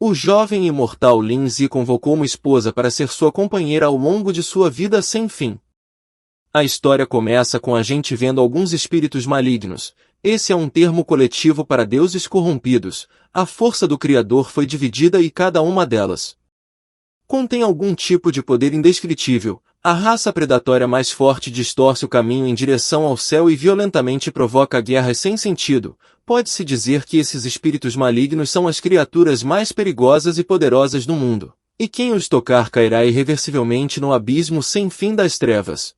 O jovem e imortal Lin Zi convocou uma esposa para ser sua companheira ao longo de sua vida sem fim. A história começa com a gente vendo alguns espíritos malignos. Esse é um termo coletivo para deuses corrompidos. A força do Criador foi dividida e cada uma delas contém algum tipo de poder indescritível. A raça predatória mais forte distorce o caminho em direção ao céu e violentamente provoca guerras sem sentido. Pode-se dizer que esses espíritos malignos são as criaturas mais perigosas e poderosas do mundo. E quem os tocar cairá irreversivelmente no abismo sem fim das trevas.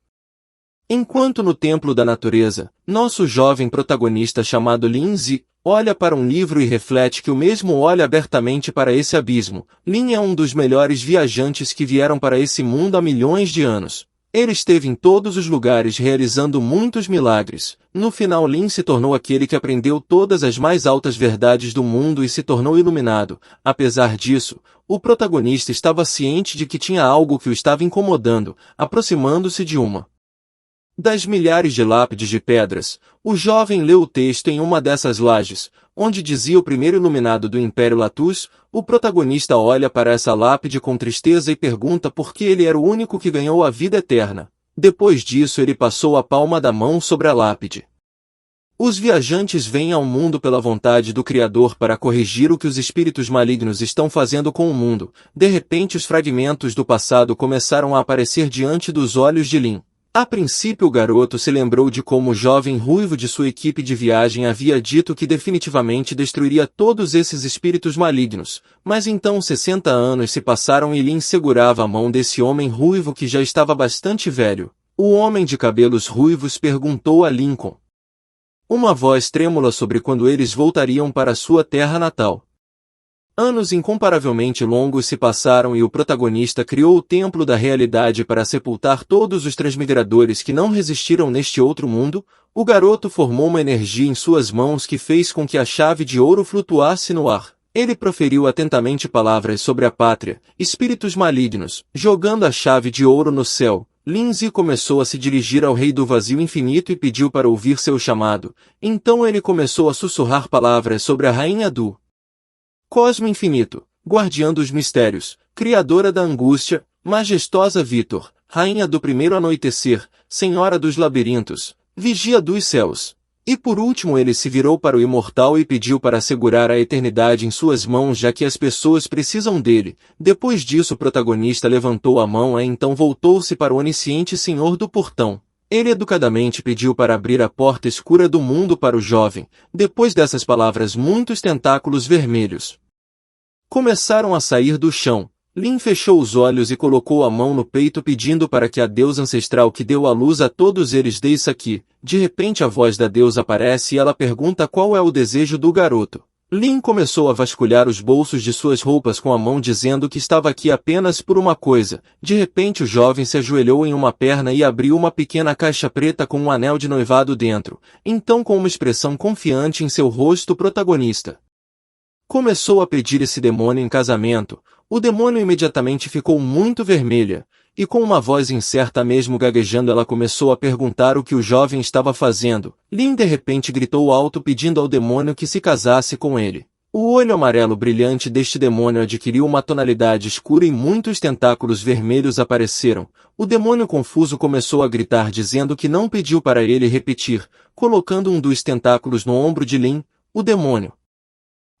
Enquanto no templo da natureza, nosso jovem protagonista chamado Lin Zi olha para um livro e reflete que o mesmo olha abertamente para esse abismo. Lin é um dos melhores viajantes que vieram para esse mundo há milhões de anos. Ele esteve em todos os lugares realizando muitos milagres. No final Lin se tornou aquele que aprendeu todas as mais altas verdades do mundo e se tornou iluminado. Apesar disso, o protagonista estava ciente de que tinha algo que o estava incomodando, aproximando-se de uma das milhares de lápides de pedras. O jovem leu o texto em uma dessas lajes, onde dizia o primeiro iluminado do Império Latus. O protagonista olha para essa lápide com tristeza e pergunta por que ele era o único que ganhou a vida eterna. Depois disso ele passou a palma da mão sobre a lápide. Os viajantes vêm ao mundo pela vontade do Criador para corrigir o que os espíritos malignos estão fazendo com o mundo. De repente os fragmentos do passado começaram a aparecer diante dos olhos de Lin. A princípio o garoto se lembrou de como o jovem ruivo de sua equipe de viagem havia dito que definitivamente destruiria todos esses espíritos malignos, mas então 60 anos se passaram e Lin segurava a mão desse homem ruivo que já estava bastante velho. O homem de cabelos ruivos perguntou a Lincoln uma voz trêmula sobre quando eles voltariam para sua terra natal. Anos incomparavelmente longos se passaram e o protagonista criou o Templo da Realidade para sepultar todos os transmigradores que não resistiram neste outro mundo. O garoto formou uma energia em suas mãos que fez com que a chave de ouro flutuasse no ar. Ele proferiu atentamente palavras sobre a pátria, espíritos malignos, jogando a chave de ouro no céu. Lin Zi começou a se dirigir ao Rei do Vazio Infinito e pediu para ouvir seu chamado. Então ele começou a sussurrar palavras sobre a Rainha do Cosmo Infinito, guardiã dos mistérios, criadora da angústia, majestosa Vitor, rainha do primeiro anoitecer, senhora dos labirintos, vigia dos céus. E por último ele se virou para o imortal e pediu para segurar a eternidade em suas mãos já que as pessoas precisam dele. Depois disso o protagonista levantou a mão e então voltou-se para o onisciente senhor do portão. Ele educadamente pediu para abrir a porta escura do mundo para o jovem. Depois dessas palavras muitos tentáculos vermelhos começaram a sair do chão. Lin fechou os olhos e colocou a mão no peito pedindo para que a deusa ancestral que deu à luz a todos eles desse aqui. De repente a voz da deusa aparece e ela pergunta qual é o desejo do garoto. Lin começou a vasculhar os bolsos de suas roupas com a mão dizendo que estava aqui apenas por uma coisa. De repente o jovem se ajoelhou em uma perna e abriu uma pequena caixa preta com um anel de noivado dentro. Então com uma expressão confiante em seu rosto o protagonista começou a pedir esse demônio em casamento. O demônio imediatamente ficou muito vermelha, e com uma voz incerta mesmo gaguejando ela começou a perguntar o que o jovem estava fazendo. Lin de repente gritou alto pedindo ao demônio que se casasse com ele. O olho amarelo brilhante deste demônio adquiriu uma tonalidade escura e muitos tentáculos vermelhos apareceram. O demônio confuso começou a gritar dizendo que não pediu para ele repetir, colocando um dos tentáculos no ombro de Lin. O demônio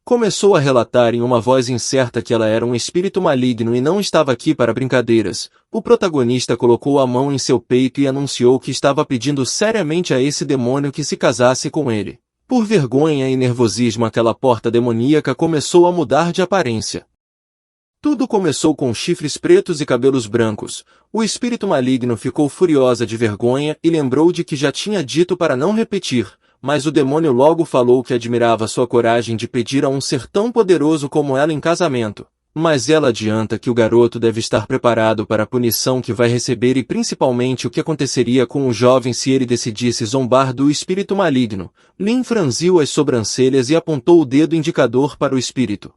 começou a relatar em uma voz incerta que ela era um espírito maligno e não estava aqui para brincadeiras. O protagonista colocou a mão em seu peito e anunciou que estava pedindo seriamente a esse demônio que se casasse com ele. Por vergonha e nervosismo aquela porta demoníaca começou a mudar de aparência. Tudo começou com chifres pretos e cabelos brancos. O espírito maligno ficou furiosa de vergonha e lembrou de que já tinha dito para não repetir. Mas o demônio logo falou que admirava sua coragem de pedir a um ser tão poderoso como ela em casamento. Mas ela adianta que o garoto deve estar preparado para a punição que vai receber e principalmente o que aconteceria com o jovem se ele decidisse zombar do espírito maligno. Lin franziu as sobrancelhas e apontou o dedo indicador para o espírito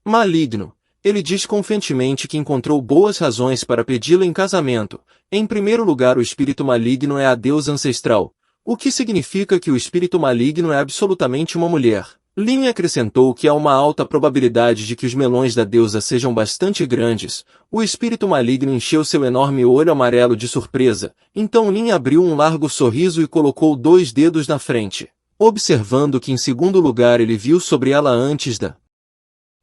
maligno. Ele diz confiantemente que encontrou boas razões para pedi-la em casamento. Em primeiro lugar, o espírito maligno é a deusa ancestral, o que significa que o espírito maligno é absolutamente uma mulher. Lin acrescentou que há uma alta probabilidade de que os melões da deusa sejam bastante grandes. O espírito maligno encheu seu enorme olho amarelo de surpresa, então Lin abriu um largo sorriso e colocou 2 dedos na frente, observando que em segundo lugar ele viu sobre ela antes da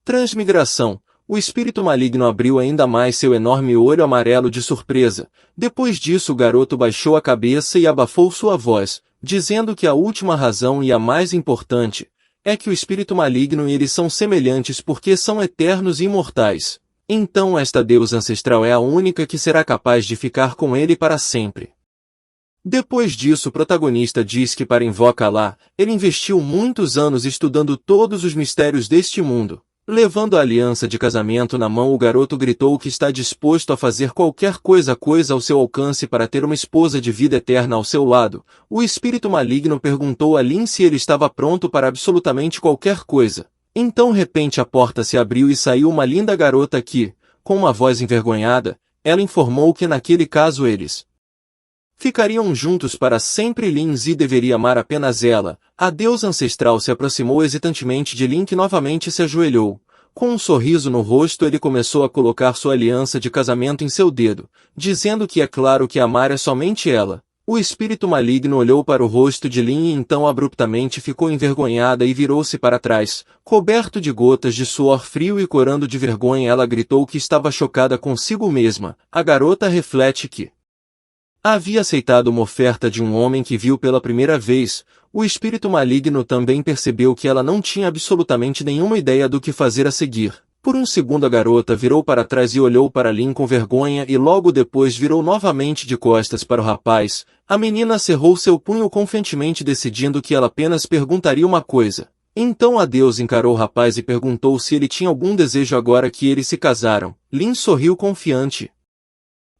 transmigração. O espírito maligno abriu ainda mais seu enorme olho amarelo de surpresa. Depois disso o garoto baixou a cabeça e abafou sua voz, dizendo que a última razão e a mais importante é que o espírito maligno e eles são semelhantes porque são eternos e imortais. Então esta deusa ancestral é a única que será capaz de ficar com ele para sempre. Depois disso o protagonista diz que para invocar Alá, ele investiu muitos anos estudando todos os mistérios deste mundo. Levando a aliança de casamento na mão, o garoto gritou que está disposto a fazer qualquer coisa ao seu alcance para ter uma esposa de vida eterna ao seu lado. O espírito maligno perguntou a Lin se ele estava pronto para absolutamente qualquer coisa. Então de repente a porta se abriu e saiu uma linda garota que, com uma voz envergonhada, ela informou que naquele caso eles ficariam juntos para sempre. Lin Zi deveria amar apenas ela. A deusa ancestral se aproximou hesitantemente de Lin, que novamente se ajoelhou. Com um sorriso no rosto ele começou a colocar sua aliança de casamento em seu dedo, dizendo que é claro que amar é somente ela. O espírito maligno olhou para o rosto de Lin e então abruptamente ficou envergonhada e virou-se para trás. Coberto de gotas de suor frio e corando de vergonha, ela gritou que estava chocada consigo mesma. A garota reflete que havia aceitado uma oferta de um homem que viu pela primeira vez. O espírito maligno também percebeu que ela não tinha absolutamente nenhuma ideia do que fazer a seguir. Por um segundo a garota virou para trás e olhou para Lin com vergonha e logo depois virou novamente de costas para o rapaz. A menina cerrou seu punho confiantemente, decidindo que ela apenas perguntaria uma coisa. Então a deusa encarou o rapaz e perguntou se ele tinha algum desejo agora que eles se casaram. Lin sorriu confiante.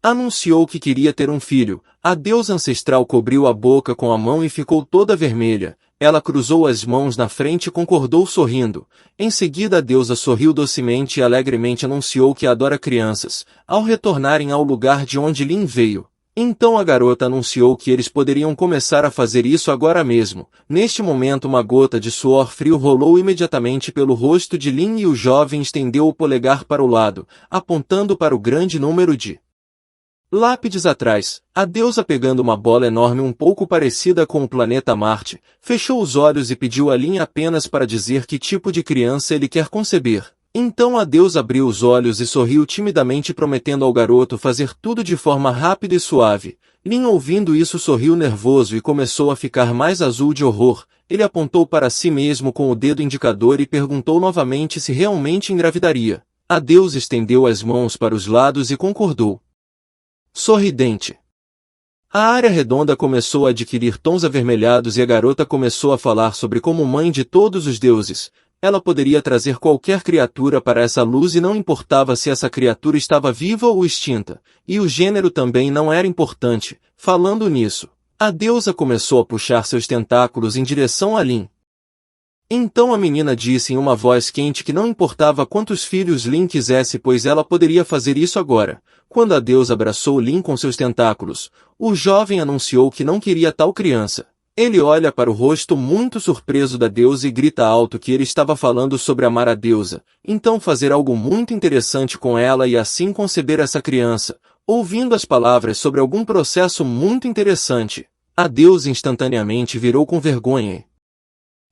Anunciou que queria ter um filho. A deusa ancestral cobriu a boca com a mão e ficou toda vermelha. Ela cruzou as mãos na frente e concordou sorrindo. Em seguida a deusa sorriu docemente e alegremente anunciou que adora crianças, ao retornarem ao lugar de onde Lin veio. Então a garota anunciou que eles poderiam começar a fazer isso agora mesmo. Neste momento uma gota de suor frio rolou imediatamente pelo rosto de Lin e o jovem estendeu o polegar para o lado, apontando para o grande número de lápides atrás. A deusa, pegando uma bola enorme um pouco parecida com o planeta Marte, fechou os olhos e pediu a Lin apenas para dizer que tipo de criança ele quer conceber. Então a deusa abriu os olhos e sorriu timidamente, prometendo ao garoto fazer tudo de forma rápida e suave. Lin, ouvindo isso, sorriu nervoso e começou a ficar mais azul de horror. Ele apontou para si mesmo com o dedo indicador e perguntou novamente se realmente engravidaria. A deusa estendeu as mãos para os lados e concordou, sorridente. A área redonda começou a adquirir tons avermelhados e a garota começou a falar sobre como mãe de todos os deuses, ela poderia trazer qualquer criatura para essa luz e não importava se essa criatura estava viva ou extinta, e o gênero também não era importante. Falando nisso, a deusa começou a puxar seus tentáculos em direção a Lin. Então a menina disse em uma voz quente que não importava quantos filhos Lin quisesse, pois ela poderia fazer isso agora. Quando a deusa abraçou Lin com seus tentáculos, o jovem anunciou que não queria tal criança. Ele olha para o rosto muito surpreso da deusa e grita alto que ele estava falando sobre amar a deusa, então fazer algo muito interessante com ela e assim conceber essa criança. Ouvindo as palavras sobre algum processo muito interessante, a deusa instantaneamente virou com vergonha e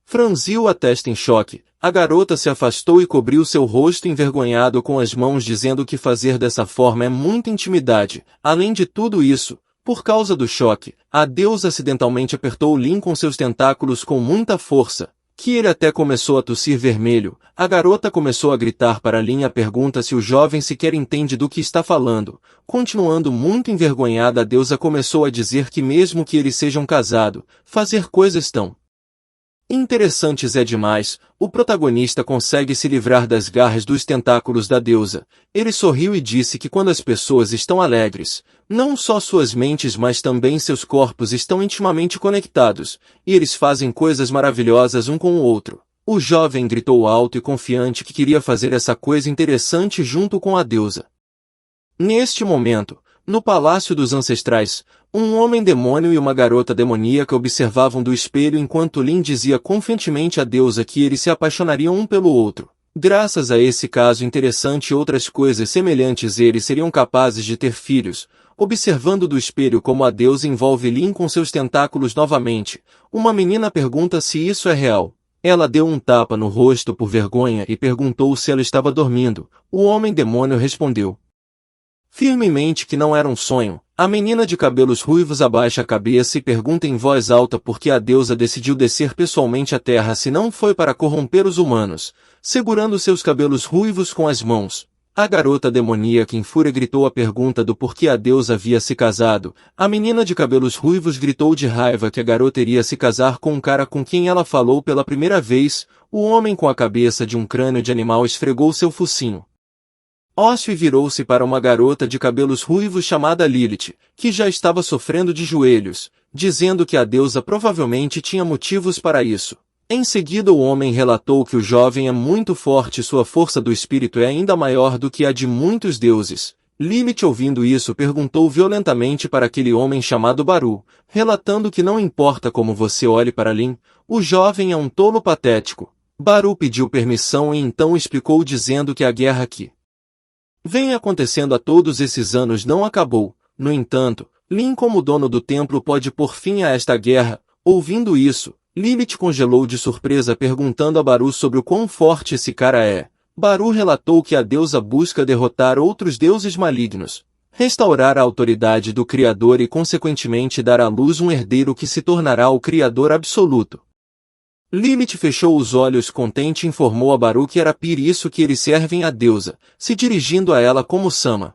franziu a testa em choque. A garota se afastou e cobriu seu rosto envergonhado com as mãos, dizendo que fazer dessa forma é muita intimidade. Além de tudo isso, por causa do choque, a deusa acidentalmente apertou Lin com seus tentáculos com muita força, que ele até começou a tossir vermelho. A garota começou a gritar para Lin a pergunta se o jovem sequer entende do que está falando. Continuando muito envergonhada, a deusa começou a dizer que mesmo que eles sejam casados, fazer coisas tão interessantes é demais. O protagonista consegue se livrar das garras dos tentáculos da deusa. Ele sorriu e disse que quando as pessoas estão alegres, não só suas mentes mas também seus corpos estão intimamente conectados, e eles fazem coisas maravilhosas um com o outro. O jovem gritou alto e confiante que queria fazer essa coisa interessante junto com a deusa. Neste momento, No palácio dos ancestrais, um homem-demônio e uma garota demoníaca observavam do espelho enquanto Lin dizia confiantemente à deusa que eles se apaixonariam um pelo outro. Graças a esse caso interessante e outras coisas semelhantes eles seriam capazes de ter filhos. Observando do espelho como a deusa envolve Lin com seus tentáculos novamente, uma menina pergunta se isso é real. Ela deu um tapa no rosto por vergonha e perguntou se ela estava dormindo. O homem-demônio respondeu firmemente que não era um sonho. A menina de cabelos ruivos abaixa a cabeça e pergunta em voz alta por que a deusa decidiu descer pessoalmente à terra se não foi para corromper os humanos, segurando seus cabelos ruivos com as mãos. A garota demoníaca em fúria gritou a pergunta do porquê a deusa havia se casado. A menina de cabelos ruivos gritou de raiva que a garota iria se casar com um cara com quem ela falou pela primeira vez. O homem com a cabeça de um crânio de animal esfregou seu focinho ósseo e virou-se para uma garota de cabelos ruivos chamada Lilith, que já estava sofrendo de joelhos, dizendo que a deusa provavelmente tinha motivos para isso. Em seguida o homem relatou que o jovem é muito forte e sua força do espírito é ainda maior do que a de muitos deuses. Lilith, ouvindo isso, perguntou violentamente para aquele homem chamado Baru, relatando que não importa como você olhe para Lin, o jovem é um tolo patético. Baru pediu permissão e então explicou dizendo que a guerra que vem acontecendo há todos esses anos não acabou. No entanto, Lin como dono do templo pode pôr fim a esta guerra. Ouvindo isso, Lilith congelou de surpresa perguntando a Baru sobre o quão forte esse cara é. Baru relatou que a deusa busca derrotar outros deuses malignos, restaurar a autoridade do Criador e consequentemente dar à luz um herdeiro que se tornará o Criador absoluto. Lilith fechou os olhos contente e informou a Baru que era por isso que eles servem à deusa, se dirigindo a ela como Sama.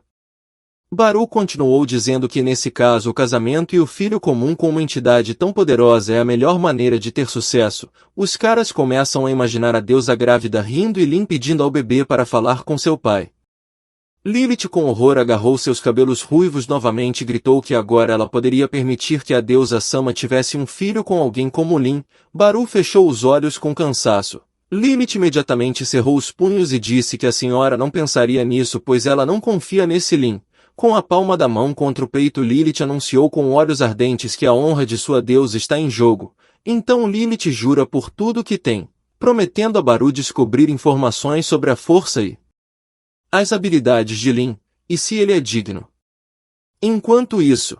Baru continuou dizendo que nesse caso o casamento e o filho comum com uma entidade tão poderosa é a melhor maneira de ter sucesso. Os caras começam a imaginar a deusa grávida rindo e Lin pedindo ao bebê para falar com seu pai. Lilith com horror agarrou seus cabelos ruivos novamente e gritou que agora ela poderia permitir que a deusa Sama tivesse um filho com alguém como Lin. Baru fechou os olhos com cansaço. Lilith imediatamente cerrou os punhos e disse que a senhora não pensaria nisso pois ela não confia nesse Lin. Com a palma da mão contra o peito Lilith anunciou com olhos ardentes que a honra de sua deusa está em jogo. Então Lilith jura por tudo que tem, prometendo a Baru descobrir informações sobre a força e as habilidades de Lin, e se ele é digno. Enquanto isso,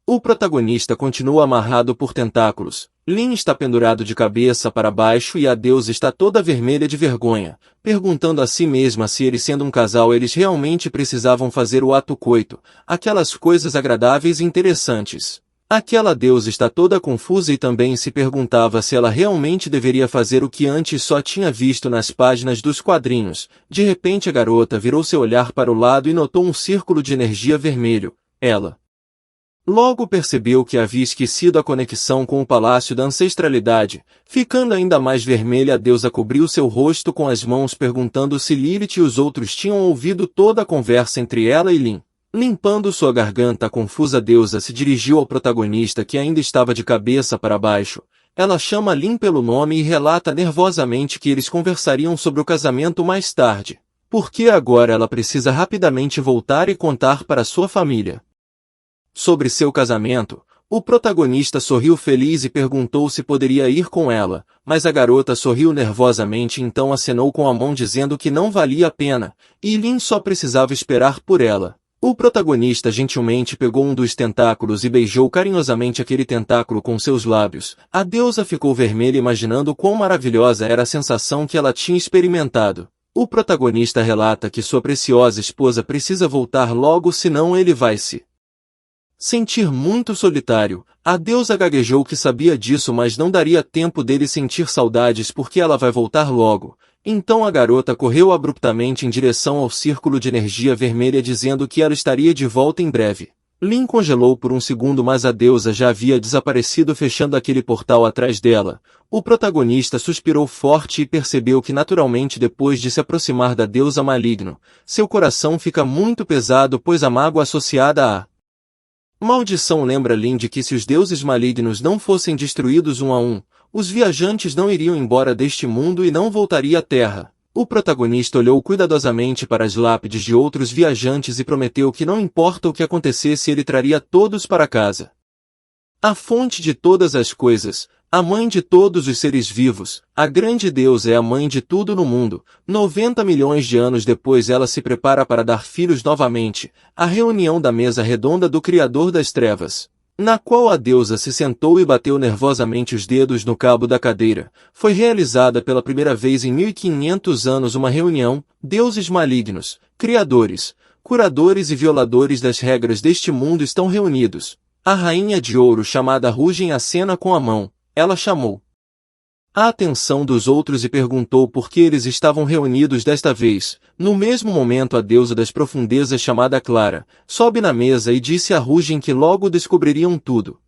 o protagonista continua amarrado por tentáculos. Lin está pendurado de cabeça para baixo e a deusa está toda vermelha de vergonha, perguntando a si mesma se eles sendo um casal eles realmente precisavam fazer o ato coito, aquelas coisas agradáveis e interessantes. Aquela deusa está toda confusa e também se perguntava se ela realmente deveria fazer o que antes só tinha visto nas páginas dos quadrinhos. De repente a garota virou seu olhar para o lado e notou um círculo de energia vermelho. Ela logo percebeu que havia esquecido a conexão com o palácio da ancestralidade. Ficando ainda mais vermelha, a deusa cobriu seu rosto com as mãos perguntando se Lilith e os outros tinham ouvido toda a conversa entre ela e Lin. Limpando sua garganta, a confusa deusa se dirigiu ao protagonista que ainda estava de cabeça para baixo. Ela chama Lin pelo nome e relata nervosamente que eles conversariam sobre o casamento mais tarde, porque agora ela precisa rapidamente voltar e contar para sua família sobre seu casamento. O protagonista sorriu feliz e perguntou se poderia ir com ela, mas a garota sorriu nervosamente e então acenou com a mão dizendo que não valia a pena, e Lin só precisava esperar por ela. O protagonista gentilmente pegou um dos tentáculos e beijou carinhosamente aquele tentáculo com seus lábios. A deusa ficou vermelha imaginando quão maravilhosa era a sensação que ela tinha experimentado. O protagonista relata que sua preciosa esposa precisa voltar logo senão ele vai se sentir muito solitário. A deusa gaguejou que sabia disso mas não daria tempo dele sentir saudades porque ela vai voltar logo. Então a garota correu abruptamente em direção ao círculo de energia vermelha dizendo que ela estaria de volta em breve. Lin congelou por um segundo mas a deusa já havia desaparecido fechando aquele portal atrás dela. O protagonista suspirou forte e percebeu que naturalmente depois de se aproximar da deusa maligno, seu coração fica muito pesado pois a mágoa associada à maldição lembra Lin de que se os deuses malignos não fossem destruídos um a um, os viajantes não iriam embora deste mundo e não voltaria à Terra. O protagonista olhou cuidadosamente para as lápides de outros viajantes e prometeu que não importa o que acontecesse, ele traria todos para casa. A fonte de todas as coisas, a mãe de todos os seres vivos, a grande deusa é a mãe de tudo no mundo. 90 milhões de anos depois ela se prepara para dar filhos novamente, a reunião da mesa redonda do Criador das Trevas, na qual a deusa se sentou e bateu nervosamente os dedos no cabo da cadeira. Foi realizada pela primeira vez em 1500 anos uma reunião, deuses malignos, criadores, curadores e violadores das regras deste mundo estão reunidos. A rainha de ouro chamada Rugem acena com a mão. Ela chamou a atenção dos outros e perguntou por que eles estavam reunidos desta vez. No mesmo momento a deusa das profundezas chamada Clara sobe na mesa e disse a Rugem que logo descobririam tudo.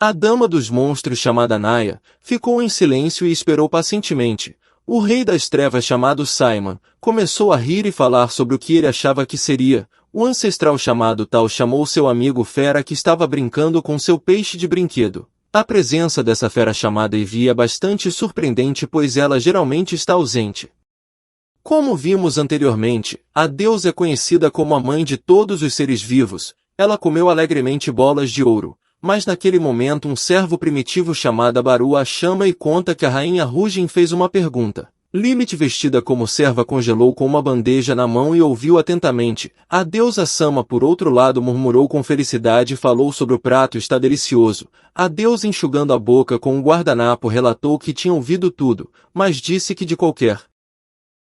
A dama dos monstros chamada Naya ficou em silêncio e esperou pacientemente. O rei das trevas chamado Simon começou a rir e falar sobre o que ele achava que seria. O ancestral chamado Tal chamou seu amigo Fera que estava brincando com seu peixe de brinquedo. A presença dessa fera chamada Ivy é bastante surpreendente pois ela geralmente está ausente. Como vimos anteriormente, a deusa é conhecida como a mãe de todos os seres vivos. Ela comeu alegremente bolas de ouro, mas naquele momento um servo primitivo chamado Baru a chama e conta que a rainha Rugem fez uma pergunta. Lilith, vestida como serva, congelou com uma bandeja na mão e ouviu atentamente. A deusa Sama, por outro lado, murmurou com felicidade e falou sobre o prato está delicioso. A deusa, enxugando a boca com um guardanapo, relatou que tinha ouvido tudo, mas disse que de qualquer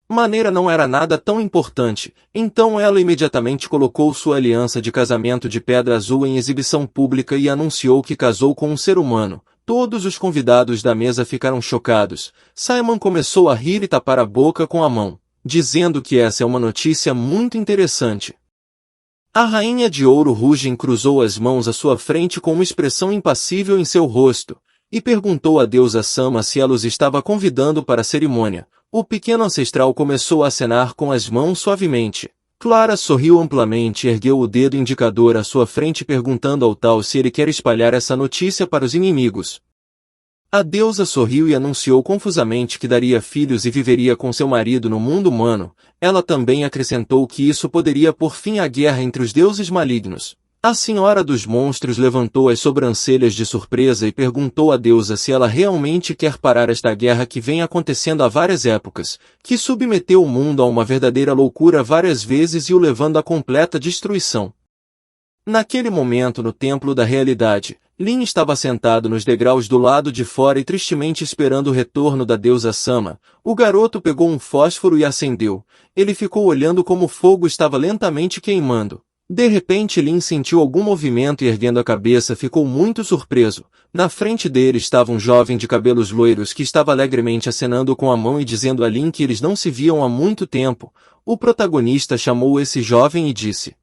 maneira não era nada tão importante. Então ela imediatamente colocou sua aliança de casamento de pedra azul em exibição pública e anunciou que casou com um ser humano. Todos os convidados da mesa ficaram chocados. Simon começou a rir e tapar a boca com a mão, dizendo que essa é uma notícia muito interessante. A rainha de ouro Rugem cruzou as mãos à sua frente com uma expressão impassível em seu rosto, e perguntou à deusa Sama se ela os estava convidando para a cerimônia. O pequeno ancestral começou a acenar com as mãos suavemente. Clara sorriu amplamente e ergueu o dedo indicador à sua frente perguntando ao Tal se ele quer espalhar essa notícia para os inimigos. A deusa sorriu e anunciou confusamente que daria filhos e viveria com seu marido no mundo humano. Ela também acrescentou que isso poderia pôr fim à guerra entre os deuses malignos. A senhora dos monstros levantou as sobrancelhas de surpresa e perguntou à deusa se ela realmente quer parar esta guerra que vem acontecendo há várias épocas, que submeteu o mundo a uma verdadeira loucura várias vezes e o levando à completa destruição. Naquele momento no templo da realidade, Lin estava sentado nos degraus do lado de fora e tristemente esperando o retorno da deusa Sama. O garoto pegou um fósforo e acendeu. Ele ficou olhando como o fogo estava lentamente queimando. De repente Lin sentiu algum movimento e erguendo a cabeça ficou muito surpreso. Na frente dele estava um jovem de cabelos loiros que estava alegremente acenando com a mão e dizendo a Lin que eles não se viam há muito tempo. O protagonista chamou esse jovem e disse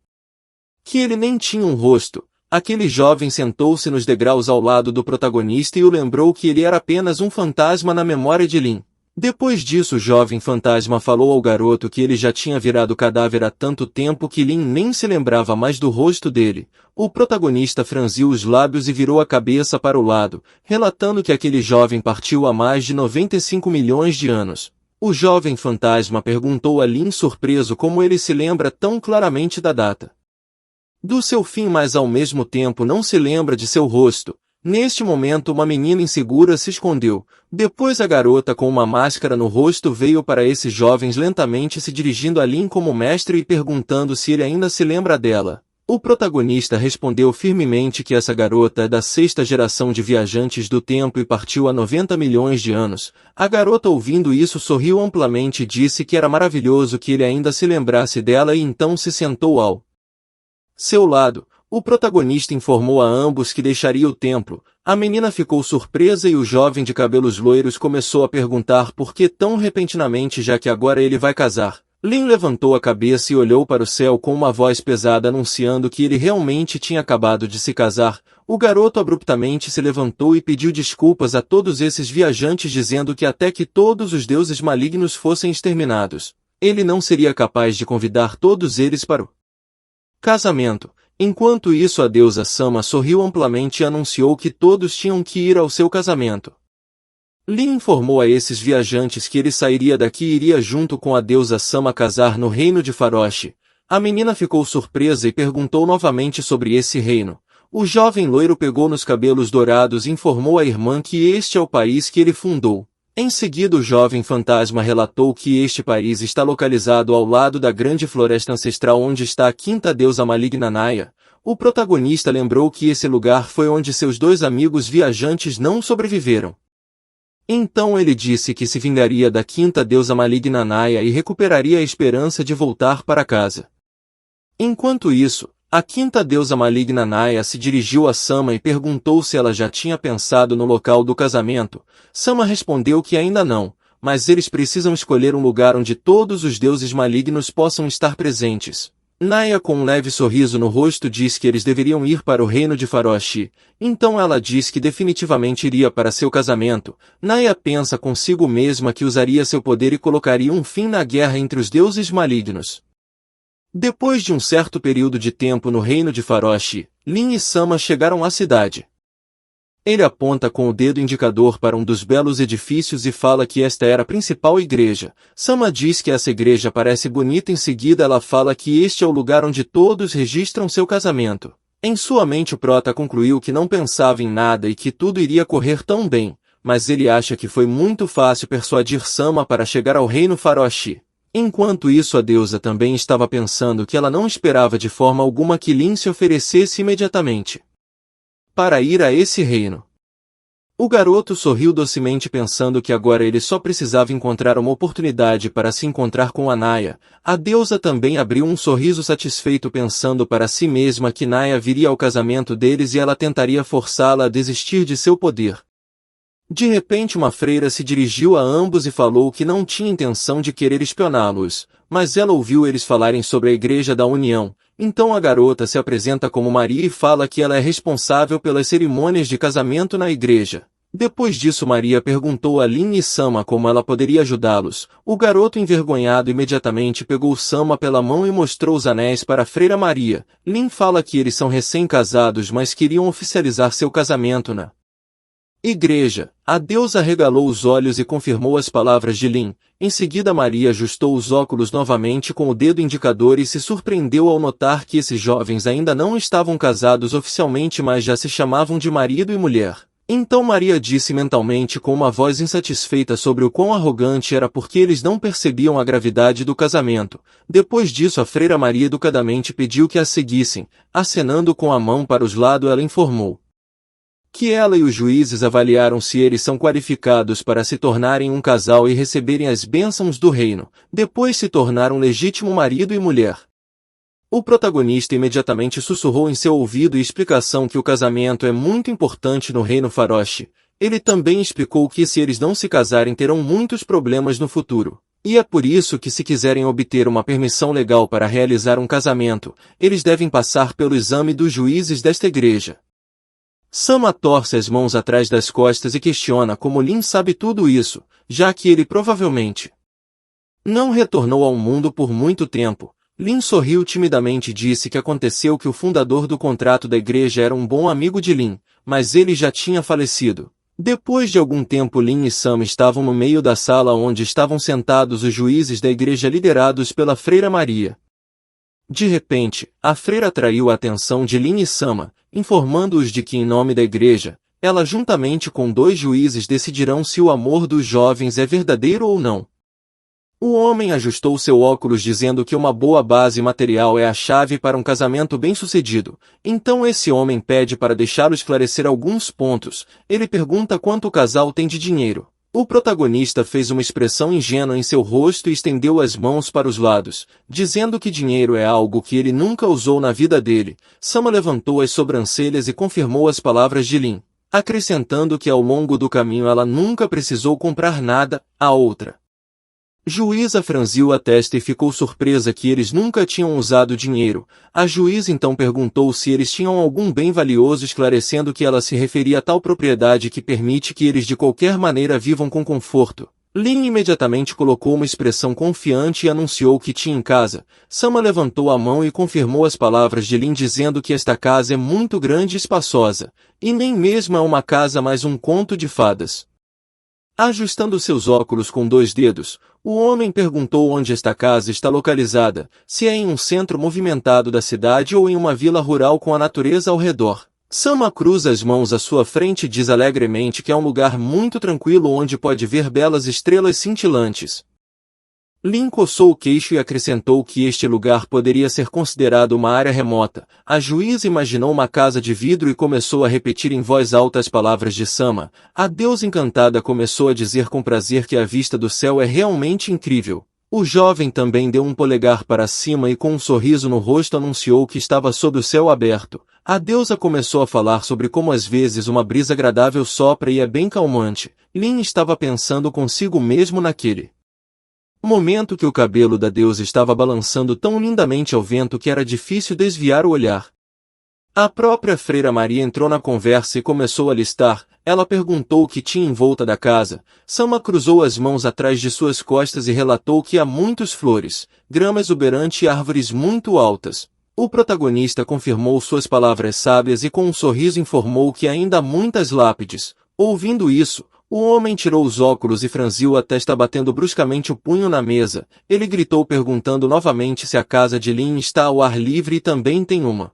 que ele nem tinha um rosto. Aquele jovem sentou-se nos degraus ao lado do protagonista e o lembrou que ele era apenas um fantasma na memória de Lin. Depois disso o jovem fantasma falou ao garoto que ele já tinha virado cadáver há tanto tempo que Lin nem se lembrava mais do rosto dele. O protagonista franziu os lábios e virou a cabeça para o lado, relatando que aquele jovem partiu há mais de 95 milhões de anos. O jovem fantasma perguntou a Lin surpreso como ele se lembra tão claramente da data do seu fim, mas ao mesmo tempo não se lembra de seu rosto. Neste momento uma menina insegura se escondeu. Depois a garota com uma máscara no rosto veio para esses jovens lentamente se dirigindo a Lin como mestre e perguntando se ele ainda se lembra dela. O protagonista respondeu firmemente que essa garota é da 6ª geração de viajantes do tempo e partiu há 90 milhões de anos. A garota ouvindo isso sorriu amplamente e disse que era maravilhoso que ele ainda se lembrasse dela e então se sentou ao seu lado. O protagonista informou a ambos que deixaria o templo. A menina ficou surpresa e o jovem de cabelos loiros começou a perguntar por que tão repentinamente, já que agora ele vai casar. Lin levantou a cabeça e olhou para o céu com uma voz pesada anunciando que ele realmente tinha acabado de se casar. O garoto abruptamente se levantou e pediu desculpas a todos esses viajantes dizendo que até que todos os deuses malignos fossem exterminados, ele não seria capaz de convidar todos eles para o casamento. Enquanto isso a deusa Sama sorriu amplamente e anunciou que todos tinham que ir ao seu casamento. Lin informou a esses viajantes que ele sairia daqui e iria junto com a deusa Sama casar no reino de Farosh. A menina ficou surpresa e perguntou novamente sobre esse reino. O jovem loiro pegou nos cabelos dourados e informou à irmã que este é o país que ele fundou. Em seguida o jovem fantasma relatou que este país está localizado ao lado da grande floresta ancestral onde está a quinta deusa maligna Naya. O protagonista lembrou que esse lugar foi onde seus dois amigos viajantes não sobreviveram. Então ele disse que se vingaria da quinta deusa maligna Naya e recuperaria a esperança de voltar para casa. Enquanto isso, a quinta deusa maligna Naya se dirigiu a Sama e perguntou se ela já tinha pensado no local do casamento. Sama respondeu que ainda não, mas eles precisam escolher um lugar onde todos os deuses malignos possam estar presentes. Naya, com um leve sorriso no rosto, diz que eles deveriam ir para o reino de Farosh. Então ela diz que definitivamente iria para seu casamento. Naya pensa consigo mesma que usaria seu poder e colocaria um fim na guerra entre os deuses malignos. Depois de um certo período de tempo no reino de Farosh, Lin e Sama chegaram à cidade. Ele aponta com o dedo indicador para um dos belos edifícios e fala que esta era a principal igreja. Sama diz que essa igreja parece bonita. Em seguida ela fala que este é o lugar onde todos registram seu casamento. Em sua mente o prota concluiu que não pensava em nada e que tudo iria correr tão bem, mas ele acha que foi muito fácil persuadir Sama para chegar ao reino Farosh. Enquanto isso a deusa também estava pensando que ela não esperava de forma alguma que Lin se oferecesse imediatamente para ir a esse reino. O garoto sorriu docemente pensando que agora ele só precisava encontrar uma oportunidade para se encontrar com a Naya. A deusa também abriu um sorriso satisfeito pensando para si mesma que Naya viria ao casamento deles e ela tentaria forçá-la a desistir de seu poder. De repente uma freira se dirigiu a ambos e falou que não tinha intenção de querer espioná-los, mas ela ouviu eles falarem sobre a Igreja da União. Então a garota se apresenta como Maria e fala que ela é responsável pelas cerimônias de casamento na igreja. Depois disso Maria perguntou a Lin e Sama como ela poderia ajudá-los. O garoto envergonhado imediatamente pegou Sama pela mão e mostrou os anéis para a freira Maria. Lin fala que eles são recém-casados mas queriam oficializar seu casamento na igreja. A deusa regalou os olhos e confirmou as palavras de Lin. Em seguida Maria ajustou os óculos novamente com o dedo indicador e se surpreendeu ao notar que esses jovens ainda não estavam casados oficialmente mas já se chamavam de marido e mulher. Então Maria disse mentalmente com uma voz insatisfeita sobre o quão arrogante era porque eles não percebiam a gravidade do casamento. Depois disso a freira Maria educadamente pediu que a seguissem. Acenando com a mão para os lados ela informou que ela e os juízes avaliaram se eles são qualificados para se tornarem um casal e receberem as bênçãos do reino, depois se tornar um legítimo marido e mulher. O protagonista imediatamente sussurrou em seu ouvido explicação que o casamento é muito importante no reino Farosh. Ele também explicou que se eles não se casarem terão muitos problemas no futuro. E é por isso que se quiserem obter uma permissão legal para realizar um casamento, eles devem passar pelo exame dos juízes desta igreja. Sama torce as mãos atrás das costas e questiona como Lin sabe tudo isso, já que ele provavelmente não retornou ao mundo por muito tempo. Lin sorriu timidamente e disse que aconteceu que o fundador do contrato da igreja era um bom amigo de Lin, mas ele já tinha falecido. Depois de algum tempo Lin e Sama estavam no meio da sala onde estavam sentados os juízes da igreja liderados pela freira Maria. De repente, a freira atraiu a atenção de Lin e Sama, informando-os de que em nome da igreja, ela juntamente com dois juízes decidirão se o amor dos jovens é verdadeiro ou não. O homem ajustou seu óculos dizendo que uma boa base material é a chave para um casamento bem-sucedido. Então esse homem pede para deixá-lo esclarecer alguns pontos. Ele pergunta quanto o casal tem de dinheiro. O protagonista fez uma expressão ingênua em seu rosto e estendeu as mãos para os lados, dizendo que dinheiro é algo que ele nunca usou na vida dele. Sama levantou as sobrancelhas e confirmou as palavras de Lin, acrescentando que ao longo do caminho ela nunca precisou comprar nada. A outra juíza franziu a testa e ficou surpresa que eles nunca tinham usado dinheiro. A juíza então perguntou se eles tinham algum bem valioso, esclarecendo que ela se referia a tal propriedade que permite que eles de qualquer maneira vivam com conforto. Lin imediatamente colocou uma expressão confiante e anunciou que tinha em casa. Sama levantou a mão e confirmou as palavras de Lin dizendo que esta casa é muito grande e espaçosa, e nem mesmo é uma casa mas um conto de fadas. Ajustando seus óculos com 2 dedos, o homem perguntou onde esta casa está localizada, se é em um centro movimentado da cidade ou em uma vila rural com a natureza ao redor. Sama cruza as mãos à sua frente e diz alegremente que é um lugar muito tranquilo onde pode ver belas estrelas cintilantes. Lin coçou o queixo e acrescentou que este lugar poderia ser considerado uma área remota. A juíza imaginou uma casa de vidro e começou a repetir em voz alta as palavras de Sama. A deusa encantada começou a dizer com prazer que a vista do céu é realmente incrível. O jovem também deu um polegar para cima e com um sorriso no rosto anunciou que estava sob o céu aberto. A deusa começou a falar sobre como às vezes uma brisa agradável sopra e é bem calmante. Lin estava pensando consigo mesmo naquele momento que o cabelo da deusa estava balançando tão lindamente ao vento que era difícil desviar o olhar. A própria Freira Maria entrou na conversa e começou a listar. Ela perguntou o que tinha em volta da casa. Sama cruzou as mãos atrás de suas costas e relatou que há muitas flores, grama exuberante e árvores muito altas. O protagonista confirmou suas palavras sábias e com um sorriso informou que ainda há muitas lápides. Ouvindo isso, o homem tirou os óculos e franziu a testa batendo bruscamente o punho na mesa. Ele gritou perguntando novamente se a casa de Lin está ao ar livre e também tem uma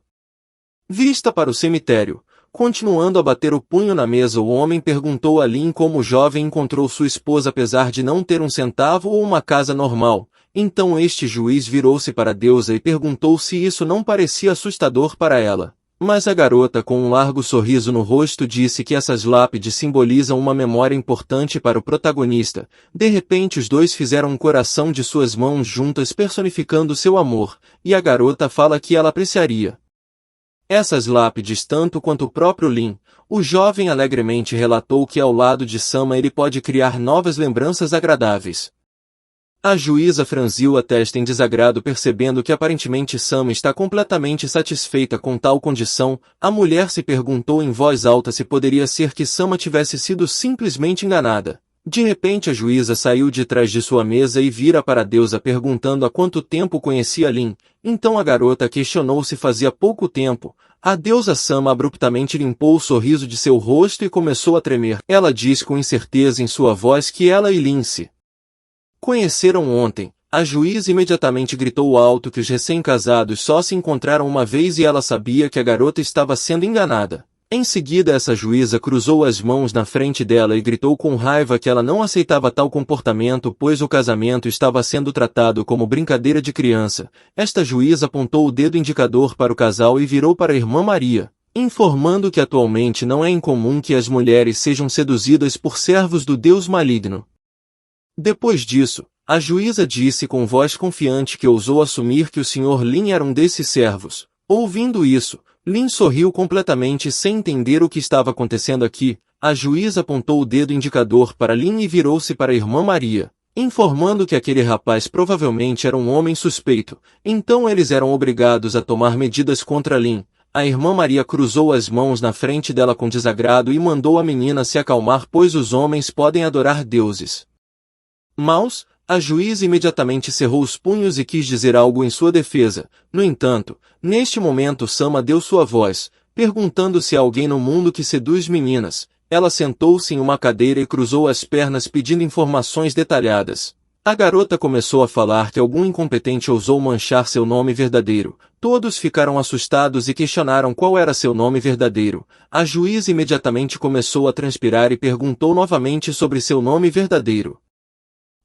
vista para o cemitério. Continuando a bater o punho na mesa, o homem perguntou a Lin como o jovem encontrou sua esposa apesar de não ter um centavo ou uma casa normal. Então este juiz virou-se para a deusa e perguntou se isso não parecia assustador para ela. Mas a garota com um largo sorriso no rosto disse que essas lápides simbolizam uma memória importante para o protagonista. De repente os dois fizeram um coração de suas mãos juntas personificando seu amor, e a garota fala que ela apreciaria essas lápides tanto quanto o próprio Lin. O jovem alegremente relatou que ao lado de Sama ele pode criar novas lembranças agradáveis. A juíza franziu a testa em desagrado percebendo que aparentemente Sama está completamente satisfeita com tal condição. A mulher se perguntou em voz alta se poderia ser que Sama tivesse sido simplesmente enganada. De repente a juíza saiu de trás de sua mesa e vira para a deusa perguntando há quanto tempo conhecia Lin. Então a garota questionou se fazia pouco tempo. A deusa Sama abruptamente limpou o sorriso de seu rosto e começou a tremer. Ela diz com incerteza em sua voz que ela e Lin se conheceram ontem. A juíza imediatamente gritou alto que os recém-casados só se encontraram uma vez e ela sabia que a garota estava sendo enganada. Em seguida essa juíza cruzou as mãos na frente dela e gritou com raiva que ela não aceitava tal comportamento pois o casamento estava sendo tratado como brincadeira de criança. Esta juíza apontou o dedo indicador para o casal e virou para a irmã Maria, informando que atualmente não é incomum que as mulheres sejam seduzidas por servos do deus maligno. Depois disso, a juíza disse com voz confiante que ousou assumir que o Sr. Lin era um desses servos. Ouvindo isso, Lin sorriu completamente sem entender o que estava acontecendo aqui. A juíza apontou o dedo indicador para Lin e virou-se para a irmã Maria, informando que aquele rapaz provavelmente era um homem suspeito. Então eles eram obrigados a tomar medidas contra Lin. A irmã Maria cruzou as mãos na frente dela com desagrado e mandou a menina se acalmar pois os homens podem adorar deuses maus. A juíza imediatamente cerrou os punhos e quis dizer algo em sua defesa. No entanto, neste momento Sama deu sua voz, perguntando se há alguém no mundo que seduz meninas. Ela sentou-se em uma cadeira e cruzou as pernas pedindo informações detalhadas. A garota começou a falar que algum incompetente ousou manchar seu nome verdadeiro. Todos ficaram assustados e questionaram qual era seu nome verdadeiro. A juíza imediatamente começou a transpirar e perguntou novamente sobre seu nome verdadeiro.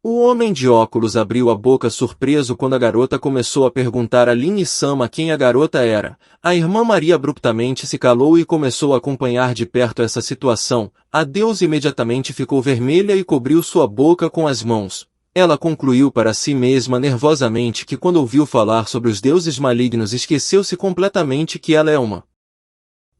O homem de óculos abriu a boca surpreso quando a garota começou a perguntar a Lin e Sama quem a garota era. A irmã Maria abruptamente se calou e começou a acompanhar de perto essa situação. A deusa imediatamente ficou vermelha e cobriu sua boca com as mãos. Ela concluiu para si mesma nervosamente que quando ouviu falar sobre os deuses malignos esqueceu-se completamente que ela é uma.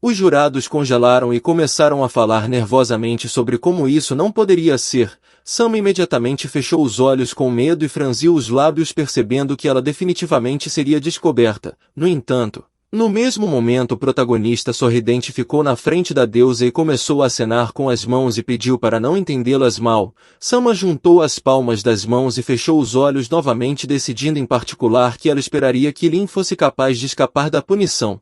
Os jurados congelaram e começaram a falar nervosamente sobre como isso não poderia ser. Sama imediatamente fechou os olhos com medo e franziu os lábios percebendo que ela definitivamente seria descoberta. No entanto, no mesmo momento o protagonista sorridente ficou na frente da deusa e começou a acenar com as mãos e pediu para não entendê-las mal. Sama juntou as palmas das mãos e fechou os olhos novamente decidindo em particular que ela esperaria que Lin fosse capaz de escapar da punição.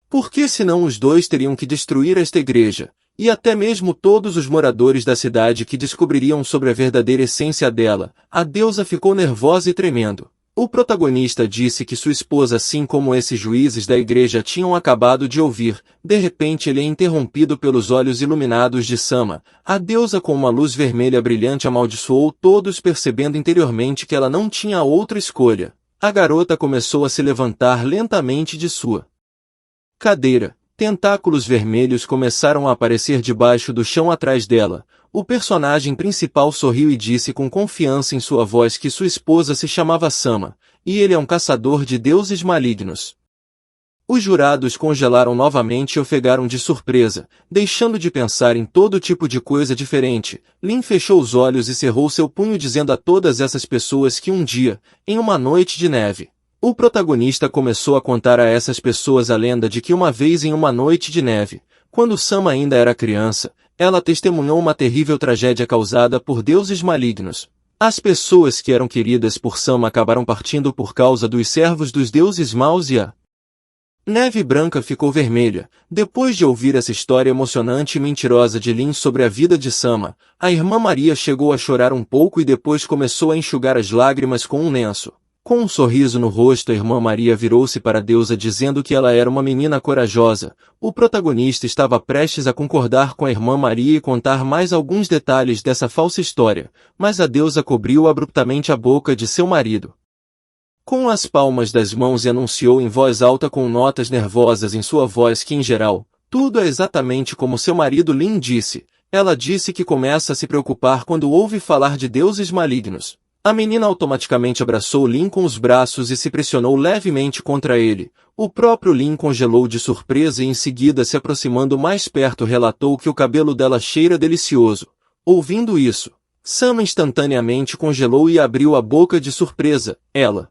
Porque senão os dois teriam que destruir esta igreja. e até mesmo todos os moradores da cidade que descobririam sobre a verdadeira essência dela. A deusa ficou nervosa e tremendo. O protagonista disse que sua esposa, assim como esses juízes da igreja tinham acabado de ouvir. De repente ele é interrompido pelos olhos iluminados de Sama. A deusa com uma luz vermelha brilhante amaldiçoou todos, percebendo interiormente que ela não tinha outra escolha. A garota começou a se levantar lentamente de sua cadeira. Tentáculos vermelhos começaram a aparecer debaixo do chão atrás dela. O personagem principal sorriu e disse com confiança em sua voz que sua esposa se chamava Sama, e ele é um caçador de deuses malignos. Os jurados congelaram novamente e ofegaram de surpresa, deixando de pensar em todo tipo de coisa diferente. Lin fechou os olhos e cerrou seu punho dizendo a todas essas pessoas que um dia, em uma noite de neve, o protagonista começou a contar a essas pessoas a lenda de que uma vez em uma noite de neve, quando Sama ainda era criança, ela testemunhou uma terrível tragédia causada por deuses malignos. As pessoas que eram queridas por Sama acabaram partindo por causa dos servos dos deuses maus e a neve branca ficou vermelha. Depois de ouvir essa história emocionante e mentirosa de Lin sobre a vida de Sama, a irmã Maria chegou a chorar um pouco e depois começou a enxugar as lágrimas com um lenço. Com um sorriso no rosto, a irmã Maria virou-se para a deusa dizendo que ela era uma menina corajosa. O protagonista estava prestes a concordar com a irmã Maria e contar mais alguns detalhes dessa falsa história, mas a deusa cobriu abruptamente a boca de seu marido com as palmas das mãos e anunciou em voz alta com notas nervosas em sua voz que, em geral, tudo é exatamente como seu marido Lin disse. Ela disse que começa a se preocupar quando ouve falar de deuses malignos. A menina automaticamente abraçou Lin com os braços e se pressionou levemente contra ele. O próprio Lin congelou de surpresa e em seguida, se aproximando mais perto, relatou que o cabelo dela cheira delicioso. Ouvindo isso, Sama instantaneamente congelou e abriu a boca de surpresa. Ela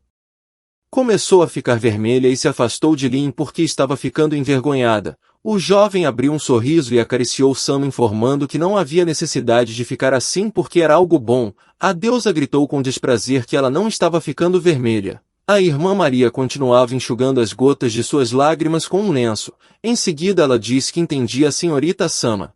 começou a ficar vermelha e se afastou de Lin porque estava ficando envergonhada. O jovem abriu um sorriso e acariciou Sama, informando que não havia necessidade de ficar assim porque era algo bom. A deusa gritou com desprazer que ela não estava ficando vermelha. A irmã Maria continuava enxugando as gotas de suas lágrimas com um lenço. Em seguida ela disse que entendia a senhorita Sama.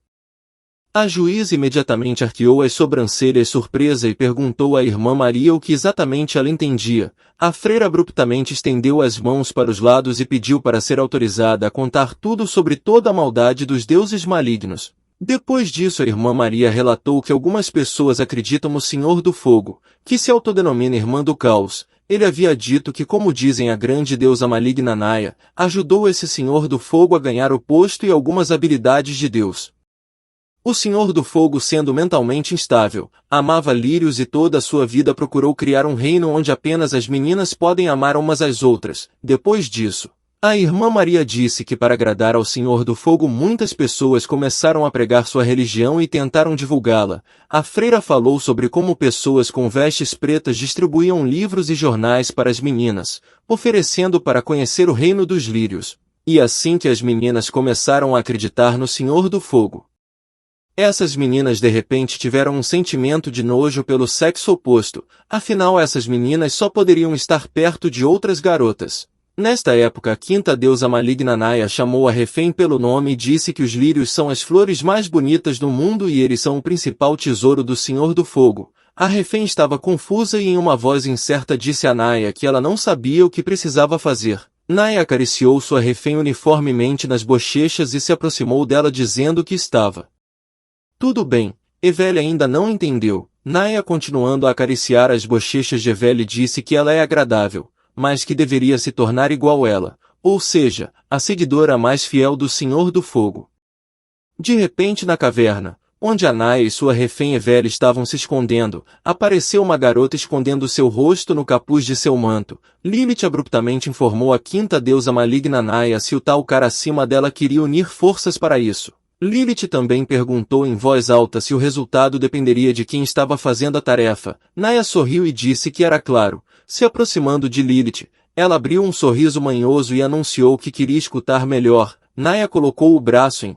A juíza imediatamente arqueou as sobrancelhas surpresa e perguntou à irmã Maria o que exatamente ela entendia. A freira abruptamente estendeu as mãos para os lados e pediu para ser autorizada a contar tudo sobre toda a maldade dos deuses malignos. Depois disso, a irmã Maria relatou que algumas pessoas acreditam no Senhor do Fogo, que se autodenomina Irmã do Caos. Ele havia dito que, como dizem a grande deusa maligna Naya, ajudou esse Senhor do Fogo a ganhar o posto e algumas habilidades de Deus. O Senhor do Fogo, sendo mentalmente instável, amava lírios e toda a sua vida procurou criar um reino onde apenas as meninas podem amar umas às outras. Depois disso, a irmã Maria disse que para agradar ao Senhor do Fogo muitas pessoas começaram a pregar sua religião e tentaram divulgá-la. A freira falou sobre como pessoas com vestes pretas distribuíam livros e jornais para as meninas, oferecendo para conhecer o reino dos lírios. E assim que as meninas começaram a acreditar no Senhor do Fogo, essas meninas de repente tiveram um sentimento de nojo pelo sexo oposto, afinal essas meninas só poderiam estar perto de outras garotas. Nesta época a quinta deusa maligna Naya chamou a refém pelo nome e disse que os lírios são as flores mais bonitas do mundo e eles são o principal tesouro do Senhor do Fogo. A refém estava confusa e em uma voz incerta disse a Naya que ela não sabia o que precisava fazer. Naya acariciou sua refém uniformemente nas bochechas e se aproximou dela dizendo que estava tudo bem. Evelyn ainda não entendeu. Naya, continuando a acariciar as bochechas de Evelyn, disse que ela é agradável, mas que deveria se tornar igual ela, ou seja, a seguidora mais fiel do Senhor do Fogo. De repente na caverna, onde a Naya e sua refém Evelyn estavam se escondendo, apareceu uma garota escondendo seu rosto no capuz de seu manto. Lilith abruptamente informou a quinta deusa maligna Naya se o tal cara acima dela queria unir forças para isso. Lilith também perguntou em voz alta se o resultado dependeria de quem estava fazendo a tarefa. Naya sorriu e disse que era claro. Se aproximando de Lilith, ela abriu um sorriso manhoso e anunciou que queria escutar melhor. Naya colocou o braço em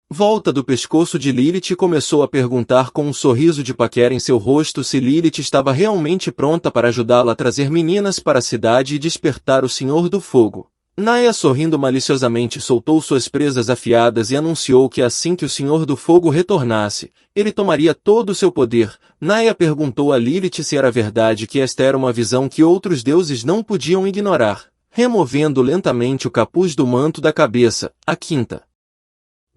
volta do pescoço de Lilith e começou a perguntar com um sorriso de paquera em seu rosto se Lilith estava realmente pronta para ajudá-la a trazer meninas para a cidade e despertar o Senhor do Fogo. Naya, sorrindo maliciosamente, soltou suas presas afiadas e anunciou que assim que o Senhor do Fogo retornasse, ele tomaria todo o seu poder. Naya perguntou a Lilith se era verdade que esta era uma visão que outros deuses não podiam ignorar, removendo lentamente o capuz do manto da cabeça. A quinta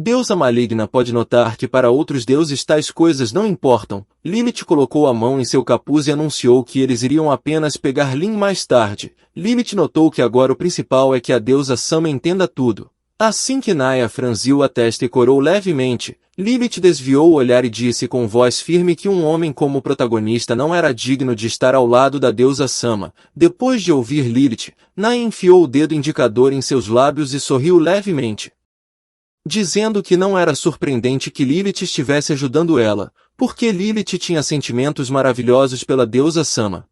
deusa maligna pode notar que para outros deuses tais coisas não importam. Lilith colocou a mão em seu capuz e anunciou que eles iriam apenas pegar Lin mais tarde. Lilith notou que agora o principal é que a deusa Sama entenda tudo. Assim que Naya franziu a testa e corou levemente, Lilith desviou o olhar e disse com voz firme que um homem como protagonista não era digno de estar ao lado da deusa Sama. Depois de ouvir Lilith, Naya enfiou o dedo indicador em seus lábios e sorriu levemente, dizendo que não era surpreendente que Lilith estivesse ajudando ela, porque Lilith tinha sentimentos maravilhosos pela deusa Sama.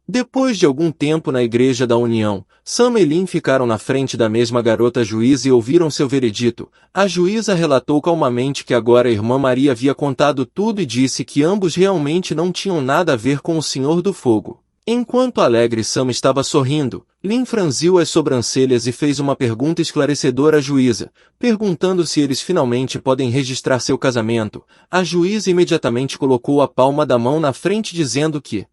Depois de algum tempo na Igreja da União, Sama e Lin ficaram na frente da mesma garota juíza e ouviram seu veredito. A juíza relatou calmamente que agora a irmã Maria havia contado tudo e disse que ambos realmente não tinham nada a ver com o Senhor do Fogo. Enquanto a alegre Sama estava sorrindo, Lin franziu as sobrancelhas e fez uma pergunta esclarecedora à juíza, perguntando se eles finalmente podem registrar seu casamento. A juíza imediatamente colocou a palma da mão na frente dizendo que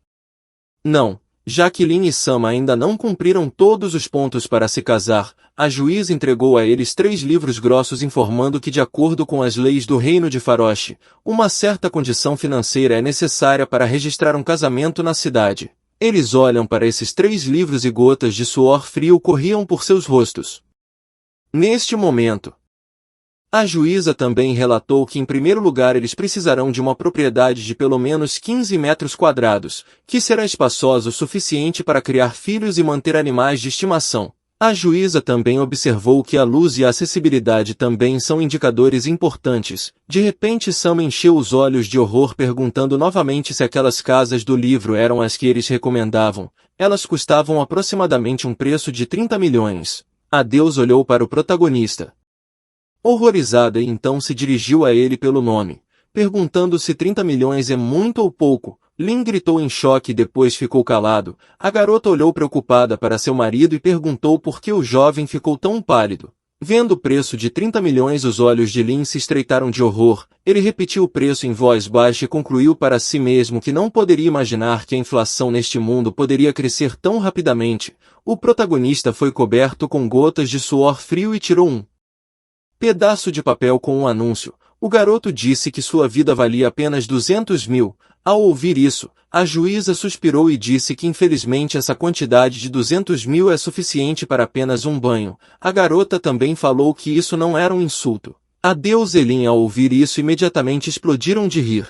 não, já que Lin e Sama ainda não cumpriram todos os pontos para se casar. A juíza entregou a eles 3 livros grossos informando que de acordo com as leis do reino de Farosh, uma certa condição financeira é necessária para registrar um casamento na cidade. Eles olham para esses 3 livros e gotas de suor frio corriam por seus rostos. Neste momento, a juíza também relatou que em primeiro lugar eles precisarão de uma propriedade de pelo menos 15 metros quadrados, que será espaçosa o suficiente para criar filhos e manter animais de estimação. A juíza também observou que a luz e a acessibilidade também são indicadores importantes. De repente Sama encheu os olhos de horror perguntando novamente se aquelas casas do livro eram as que eles recomendavam. Elas custavam aproximadamente um preço de 30 milhões. A deusa olhou para o protagonista, horrorizada, e então se dirigiu a ele pelo nome, perguntando se 30 milhões é muito ou pouco. Lin gritou em choque e depois ficou calado. A garota olhou preocupada para seu marido e perguntou por que o jovem ficou tão pálido. Vendo o preço de 30 milhões, os olhos de Lin se estreitaram de horror. Ele repetiu o preço em voz baixa e concluiu para si mesmo que não poderia imaginar que a inflação neste mundo poderia crescer tão rapidamente. O protagonista foi coberto com gotas de suor frio e tirou um pedaço de papel com um anúncio. O garoto disse que sua vida valia apenas 200 mil. Ao ouvir isso, a juíza suspirou e disse que infelizmente essa quantidade de 200 mil é suficiente para apenas um banho. A garota também falou que isso não era um insulto. A deusa e Lin, ao ouvir isso, imediatamente explodiram de rir.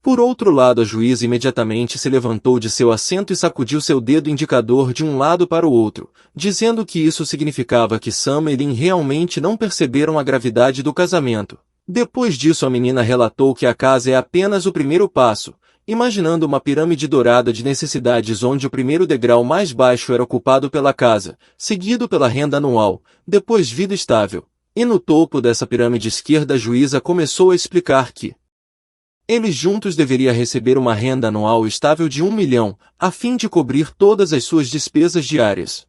Por outro lado, a juíza imediatamente se levantou de seu assento e sacudiu seu dedo indicador de um lado para o outro, dizendo que isso significava que Sama e Lin realmente não perceberam a gravidade do casamento. Depois disso, a menina relatou que a casa é apenas o primeiro passo, imaginando uma pirâmide dourada de necessidades onde o primeiro degrau mais baixo era ocupado pela casa, seguido pela renda anual, depois vida estável. E no topo dessa pirâmide esquerda a juíza começou a explicar que eles juntos deveriam receber uma renda anual estável de 1 milhão, a fim de cobrir todas as suas despesas diárias.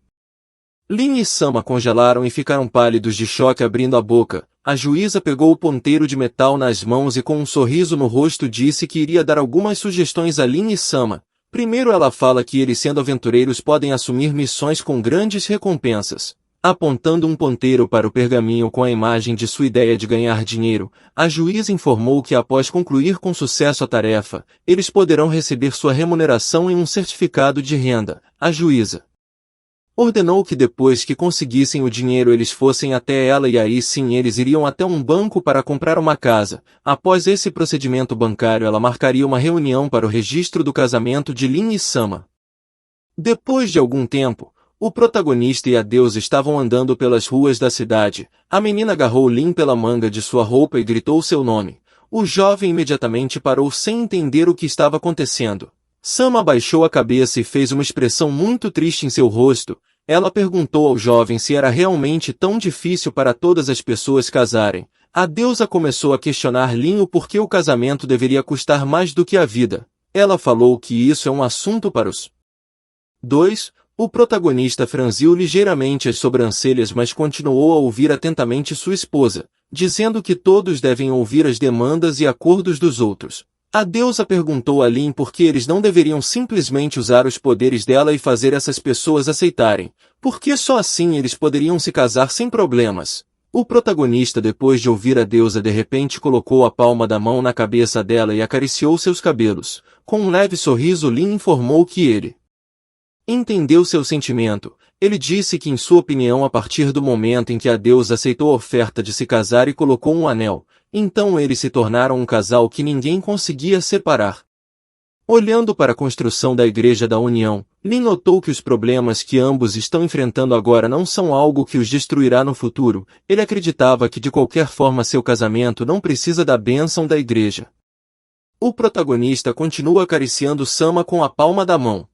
Lin e Sama congelaram e ficaram pálidos de choque abrindo a boca. A juíza pegou o ponteiro de metal nas mãos e com um sorriso no rosto disse que iria dar algumas sugestões a Lin e Sama. Primeiro, ela fala que eles, sendo aventureiros, podem assumir missões com grandes recompensas. Apontando um ponteiro para o pergaminho com a imagem de sua ideia de ganhar dinheiro, a juíza informou que após concluir com sucesso a tarefa, eles poderão receber sua remuneração em um certificado de renda. A juíza ordenou que depois que conseguissem o dinheiro eles fossem até ela e aí sim eles iriam até um banco para comprar uma casa. Após esse procedimento bancário, ela marcaria uma reunião para o registro do casamento de Lin e Sama. Depois de algum tempo, o protagonista e a deusa estavam andando pelas ruas da cidade. A menina agarrou Lin pela manga de sua roupa e gritou seu nome. O jovem imediatamente parou sem entender o que estava acontecendo. Sama abaixou a cabeça e fez uma expressão muito triste em seu rosto. Ela perguntou ao jovem se era realmente tão difícil para todas as pessoas casarem. A deusa começou a questionar Lin o porquê o casamento deveria custar mais do que a vida. Ela falou que isso é um assunto para os dois. O protagonista franziu ligeiramente as sobrancelhas, mas continuou a ouvir atentamente sua esposa, dizendo que todos devem ouvir as demandas e acordos dos outros. A deusa perguntou a Lin por que eles não deveriam simplesmente usar os poderes dela e fazer essas pessoas aceitarem, porque só assim eles poderiam se casar sem problemas. O protagonista, depois de ouvir a deusa, de repente colocou a palma da mão na cabeça dela e acariciou seus cabelos. Com um leve sorriso, Lin informou que ele entendeu seu sentimento. Ele disse que, em sua opinião, a partir do momento em que a deusa aceitou a oferta de se casar e colocou um anel, então eles se tornaram um casal que ninguém conseguia separar. Olhando para a construção da Igreja da União, Lin notou que os problemas que ambos estão enfrentando agora não são algo que os destruirá no futuro. Ele acreditava que de qualquer forma seu casamento não precisa da bênção da Igreja. O protagonista continua acariciando Sama com a palma da mão.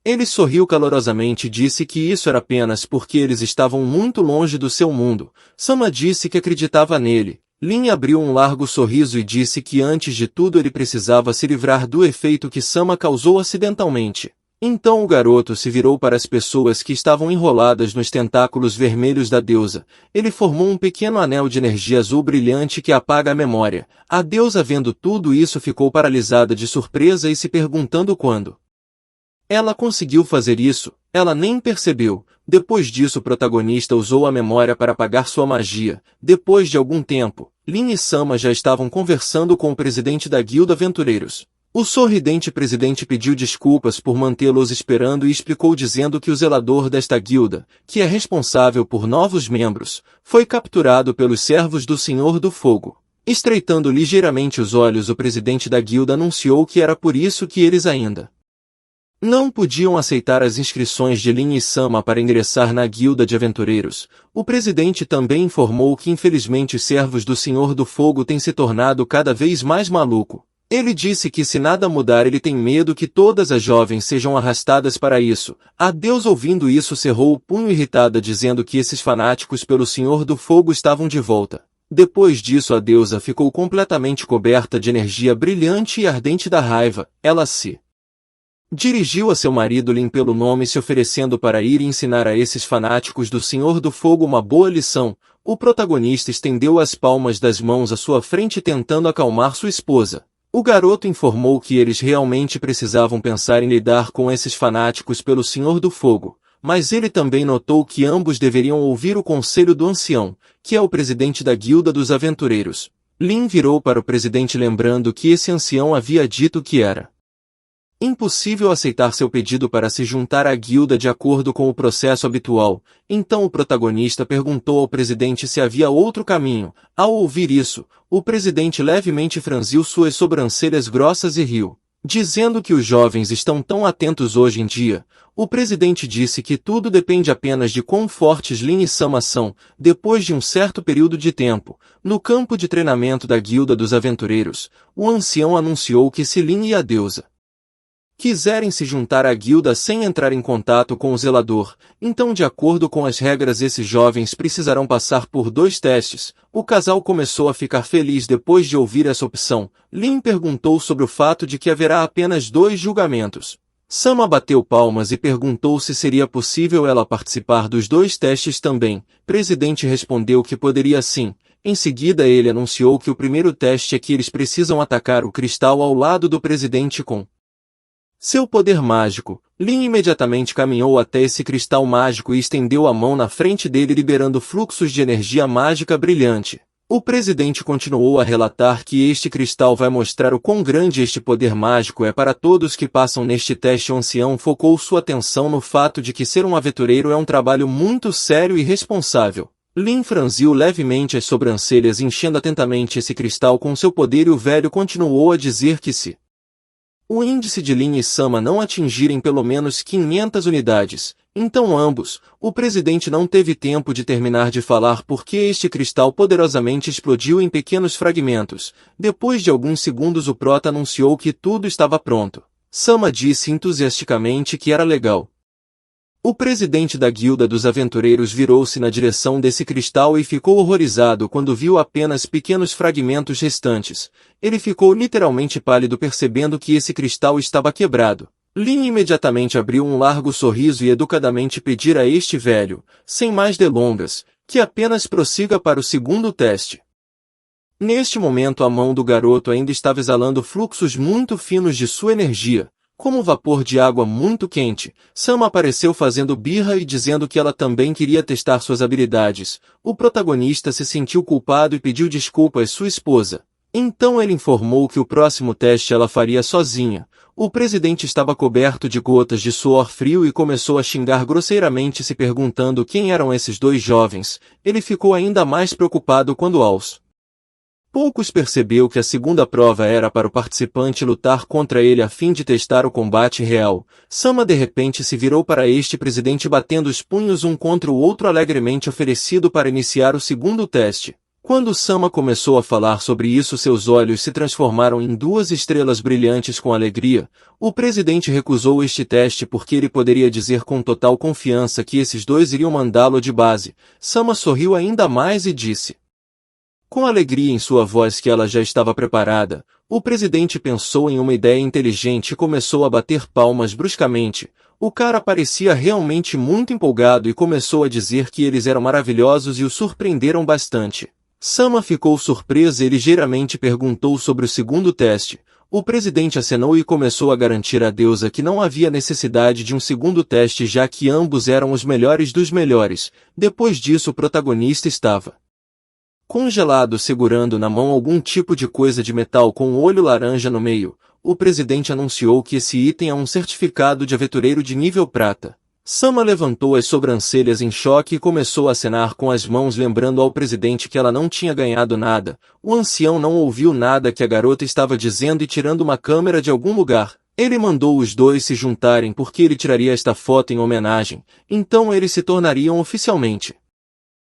Ele sorriu calorosamente e disse que isso era apenas porque eles estavam muito longe do seu mundo. Sama disse que acreditava nele. Lin abriu um largo sorriso e disse que antes de tudo ele precisava se livrar do efeito que Sama causou acidentalmente. Então o garoto se virou para as pessoas que estavam enroladas nos tentáculos vermelhos da deusa. Ele formou um pequeno anel de energia azul brilhante que apaga a memória. A deusa, vendo tudo isso, ficou paralisada de surpresa e se perguntando quando ela conseguiu fazer isso. Ela nem percebeu. Depois disso, o protagonista usou a memória para apagar sua magia. Depois de algum tempo, Lin e Sama já estavam conversando com o presidente da Guilda Aventureiros. O sorridente presidente pediu desculpas por mantê-los esperando e explicou dizendo que o zelador desta guilda, que é responsável por novos membros, foi capturado pelos servos do Senhor do Fogo. Estreitando ligeiramente os olhos, o presidente da guilda anunciou que era por isso que eles ainda não podiam aceitar as inscrições de Lin e Sama para ingressar na Guilda de Aventureiros. O presidente também informou que infelizmente os servos do Senhor do Fogo têm se tornado cada vez mais maluco. Ele disse que se nada mudar ele tem medo que todas as jovens sejam arrastadas para isso. A deusa, ouvindo isso, cerrou o punho irritada, dizendo que esses fanáticos pelo Senhor do Fogo estavam de volta. Depois disso, a deusa ficou completamente coberta de energia brilhante e ardente da raiva. Ela se dirigiu a seu marido Lin pelo nome, se oferecendo para ir ensinar a esses fanáticos do Senhor do Fogo uma boa lição. O protagonista estendeu as palmas das mãos à sua frente tentando acalmar sua esposa. O garoto informou que eles realmente precisavam pensar em lidar com esses fanáticos pelo Senhor do Fogo, mas ele também notou que ambos deveriam ouvir o conselho do ancião, que é o presidente da Guilda dos Aventureiros. Lin virou para o presidente lembrando que esse ancião havia dito que era impossível aceitar seu pedido para se juntar à guilda de acordo com o processo habitual. Então o protagonista perguntou ao presidente se havia outro caminho. Ao ouvir isso, o presidente levemente franziu suas sobrancelhas grossas e riu, dizendo que os jovens estão tão atentos hoje em dia. O presidente disse que tudo depende apenas de quão fortes Lin e Sama são. Depois de um certo período de tempo, no campo de treinamento da Guilda dos Aventureiros, o ancião anunciou que se Lin e a deusa quiserem se juntar à guilda sem entrar em contato com o zelador, então, de acordo com as regras, esses jovens precisarão passar por 2 testes. O casal começou a ficar feliz depois de ouvir essa opção. Lin perguntou sobre o fato de que haverá apenas 2 julgamentos. Sama bateu palmas e perguntou se seria possível ela participar dos 2 testes também. O presidente respondeu que poderia sim. Em seguida, ele anunciou que o primeiro teste é que eles precisam atacar o cristal ao lado do presidente com seu poder mágico. Lin imediatamente caminhou até esse cristal mágico e estendeu a mão na frente dele, liberando fluxos de energia mágica brilhante. O presidente continuou a relatar que este cristal vai mostrar o quão grande este poder mágico é para todos que passam neste teste. O ancião focou sua atenção no fato de que ser um aventureiro é um trabalho muito sério e responsável. Lin franziu levemente as sobrancelhas, enchendo atentamente esse cristal com seu poder, e o velho continuou a dizer que se o índice de Lin e Sama não atingirem pelo menos 500 unidades, então ambos, o presidente não teve tempo de terminar de falar porque este cristal poderosamente explodiu em pequenos fragmentos. Depois de alguns segundos, o prota anunciou que tudo estava pronto. Sama disse entusiasticamente que era legal. O presidente da Guilda dos Aventureiros virou-se na direção desse cristal e ficou horrorizado quando viu apenas pequenos fragmentos restantes. Ele ficou literalmente pálido percebendo que esse cristal estava quebrado. Lin imediatamente abriu um largo sorriso e educadamente pedir a este velho, sem mais delongas, que apenas prossiga para o segundo teste. Neste momento a mão do garoto ainda estava exalando fluxos muito finos de sua energia, como vapor de água muito quente. Sama apareceu fazendo birra e dizendo que ela também queria testar suas habilidades. O protagonista se sentiu culpado e pediu desculpa à sua esposa. Então ele informou que o próximo teste ela faria sozinha. O presidente estava coberto de gotas de suor frio e começou a xingar grosseiramente se perguntando quem eram esses dois jovens. Ele ficou ainda mais preocupado quando aos poucos percebeu que a segunda prova era para o participante lutar contra ele a fim de testar o combate real. Sama de repente se virou para este presidente batendo os punhos um contra o outro alegremente oferecido para iniciar o segundo teste. Quando Sama começou a falar sobre isso, seus olhos se transformaram em duas estrelas brilhantes com alegria. O presidente recusou este teste porque ele poderia dizer com total confiança que esses dois iriam mandá-lo de base. Sama sorriu ainda mais e disse, com alegria em sua voz, que ela já estava preparada. O presidente pensou em uma ideia inteligente e começou a bater palmas bruscamente. O cara parecia realmente muito empolgado e começou a dizer que eles eram maravilhosos e o surpreenderam bastante. Sama ficou surpresa e ligeiramente perguntou sobre o segundo teste. O presidente acenou e começou a garantir à deusa que não havia necessidade de um segundo teste, já que ambos eram os melhores dos melhores. Depois disso o protagonista estava congelado, segurando na mão algum tipo de coisa de metal com um olho laranja no meio. O presidente anunciou que esse item é um certificado de aventureiro de nível prata. Sama levantou as sobrancelhas em choque e começou a acenar com as mãos, lembrando ao presidente que ela não tinha ganhado nada. O ancião não ouviu nada que a garota estava dizendo e, tirando uma câmera de algum lugar, ele mandou os dois se juntarem porque ele tiraria esta foto em homenagem. Então eles se tornariam oficialmente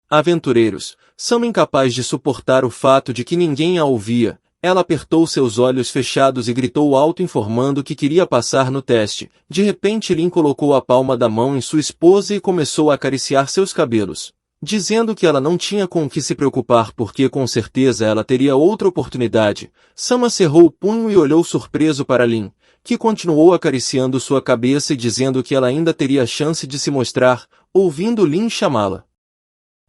aventureiros. Sama, incapaz de suportar o fato de que ninguém a ouvia, ela apertou seus olhos fechados e gritou alto, informando que queria passar no teste. De repente Lin colocou a palma da mão em sua esposa e começou a acariciar seus cabelos, dizendo que ela não tinha com o que se preocupar porque com certeza ela teria outra oportunidade. Sama cerrou o punho e olhou surpreso para Lin, que continuou acariciando sua cabeça e dizendo que ela ainda teria a chance de se mostrar. Ouvindo Lin chamá-la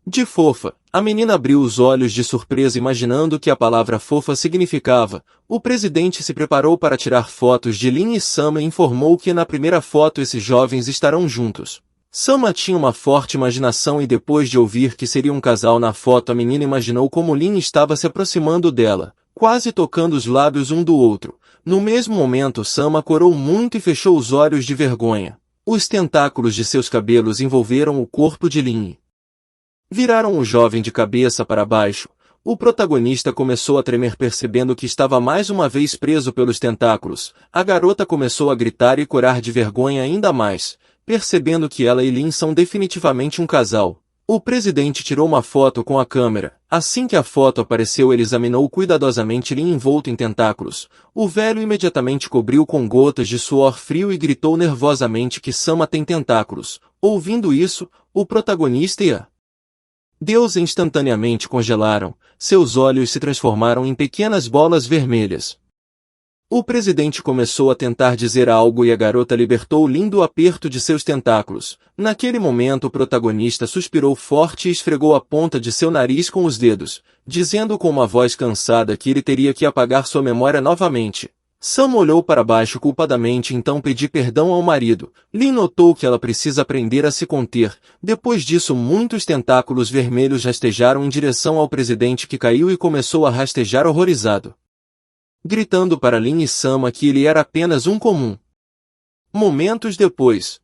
de fofa, a menina abriu os olhos de surpresa, imaginando que a palavra fofa significava. O presidente se preparou para tirar fotos de Lin e Sama e informou que na primeira foto esses jovens estarão juntos. Sama tinha uma forte imaginação e depois de ouvir que seria um casal na foto, a menina imaginou como Lin estava se aproximando dela, quase tocando os lábios um do outro. No mesmo momento Sama corou muito e fechou os olhos de vergonha. Os tentáculos de seus cabelos envolveram o corpo de Lin. Viraram o jovem de cabeça para baixo. O protagonista começou a tremer, percebendo que estava mais uma vez preso pelos tentáculos. A garota começou a gritar e corar de vergonha ainda mais, percebendo que ela e Lin são definitivamente um casal. O presidente tirou uma foto com a câmera. Assim que a foto apareceu, ele examinou cuidadosamente Lin envolto em tentáculos. O velho imediatamente cobriu com gotas de suor frio e gritou nervosamente que Sama tem tentáculos. Ouvindo isso, o protagonista e a deusa instantaneamente congelaram, seus olhos se transformaram em pequenas bolas vermelhas. O presidente começou a tentar dizer algo e a garota libertou Lin do aperto de seus tentáculos. Naquele momento o protagonista suspirou forte e esfregou a ponta de seu nariz com os dedos, dizendo com uma voz cansada que ele teria que apagar sua memória novamente. Sam olhou para baixo culpadamente, então pediu perdão ao marido. Lin notou que ela precisa aprender a se conter. Depois disso, muitos tentáculos vermelhos rastejaram em direção ao presidente, que caiu e começou a rastejar horrorizado, gritando para Lin e Sama que ele era apenas um comum. Momentos depois,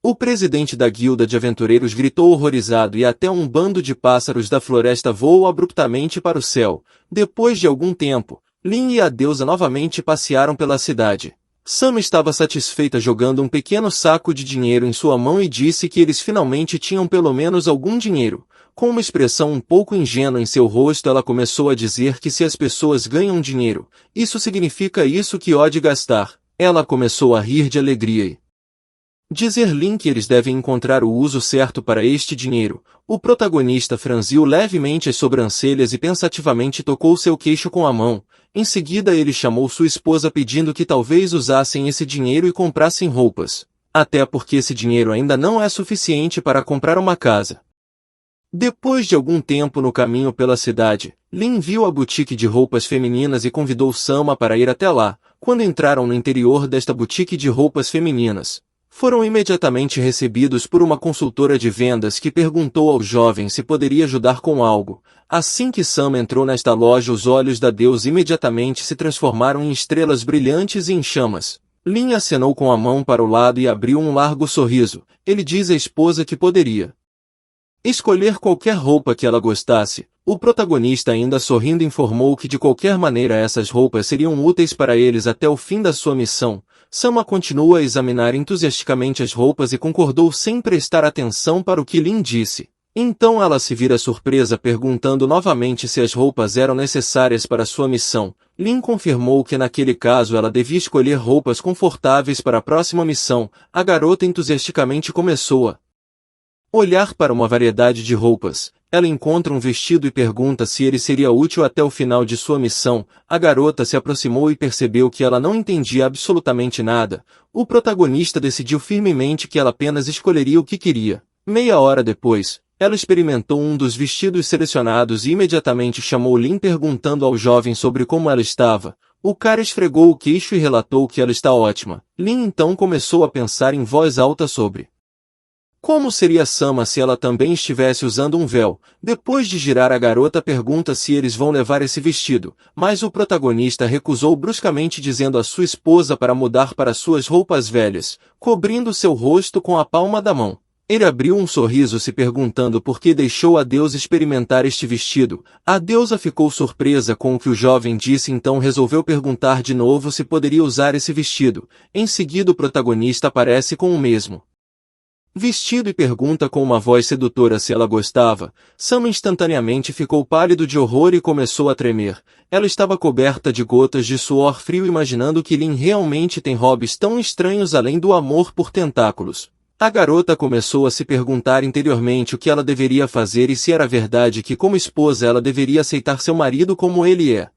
o presidente da guilda de aventureiros gritou horrorizado e até um bando de pássaros da floresta voou abruptamente para o céu. Depois de algum tempo, Lin e a deusa novamente passearam pela cidade. Sama estava satisfeita jogando um pequeno saco de dinheiro em sua mão e disse que eles finalmente tinham pelo menos algum dinheiro. Com uma expressão um pouco ingênua em seu rosto, ela começou a dizer que se as pessoas ganham dinheiro, isso significa isso, que há de gastar. Ela começou a rir de alegria e Dizer Lin que eles devem encontrar o uso certo para este dinheiro. O protagonista franziu levemente as sobrancelhas e pensativamente tocou seu queixo com a mão. Em seguida ele chamou sua esposa pedindo que talvez usassem esse dinheiro e comprassem roupas. Até porque esse dinheiro ainda não é suficiente para comprar uma casa. Depois de algum tempo no caminho pela cidade, Lin viu a boutique de roupas femininas e convidou Sama para ir até lá. Quando entraram no interior desta boutique de roupas femininas, foram imediatamente recebidos por uma consultora de vendas que perguntou ao jovem se poderia ajudar com algo. Assim que Sama entrou nesta loja, os olhos da deusa imediatamente se transformaram em estrelas brilhantes e em chamas. Lin acenou com a mão para o lado e abriu um largo sorriso. Ele diz à esposa que poderia escolher qualquer roupa que ela gostasse. O protagonista, ainda sorrindo, informou que de qualquer maneira essas roupas seriam úteis para eles até o fim da sua missão. Sama continua a examinar entusiasticamente as roupas e concordou sem prestar atenção para o que Lin disse. Então ela se vira surpresa perguntando novamente se as roupas eram necessárias para sua missão. Lin confirmou que naquele caso ela devia escolher roupas confortáveis para a próxima missão. A garota entusiasticamente começou a olhar para uma variedade de roupas. Ela encontra um vestido e pergunta se ele seria útil até o final de sua missão. A garota se aproximou e percebeu que ela não entendia absolutamente nada. O protagonista decidiu firmemente que ela apenas escolheria o que queria. Meia hora depois, ela experimentou um dos vestidos selecionados e imediatamente chamou Lin perguntando ao jovem sobre como ela estava. O cara esfregou o queixo e relatou que ela está ótima. Lin então começou a pensar em voz alta sobre como seria Sama se ela também estivesse usando um véu. Depois de girar, a garota pergunta se eles vão levar esse vestido, mas o protagonista recusou bruscamente, dizendo à sua esposa para mudar para suas roupas velhas, cobrindo seu rosto com a palma da mão. Ele abriu um sorriso se perguntando por que deixou a deusa experimentar este vestido. A deusa ficou surpresa com o que o jovem disse, então resolveu perguntar de novo se poderia usar esse vestido. Em seguida o protagonista aparece com o mesmo vestido e pergunta com uma voz sedutora se ela gostava. Sama instantaneamente ficou pálido de horror e começou a tremer. Ela estava coberta de gotas de suor frio, imaginando que Lin realmente tem hobbies tão estranhos além do amor por tentáculos. A garota começou a se perguntar interiormente o que ela deveria fazer e se era verdade que como esposa ela deveria aceitar seu marido como ele é.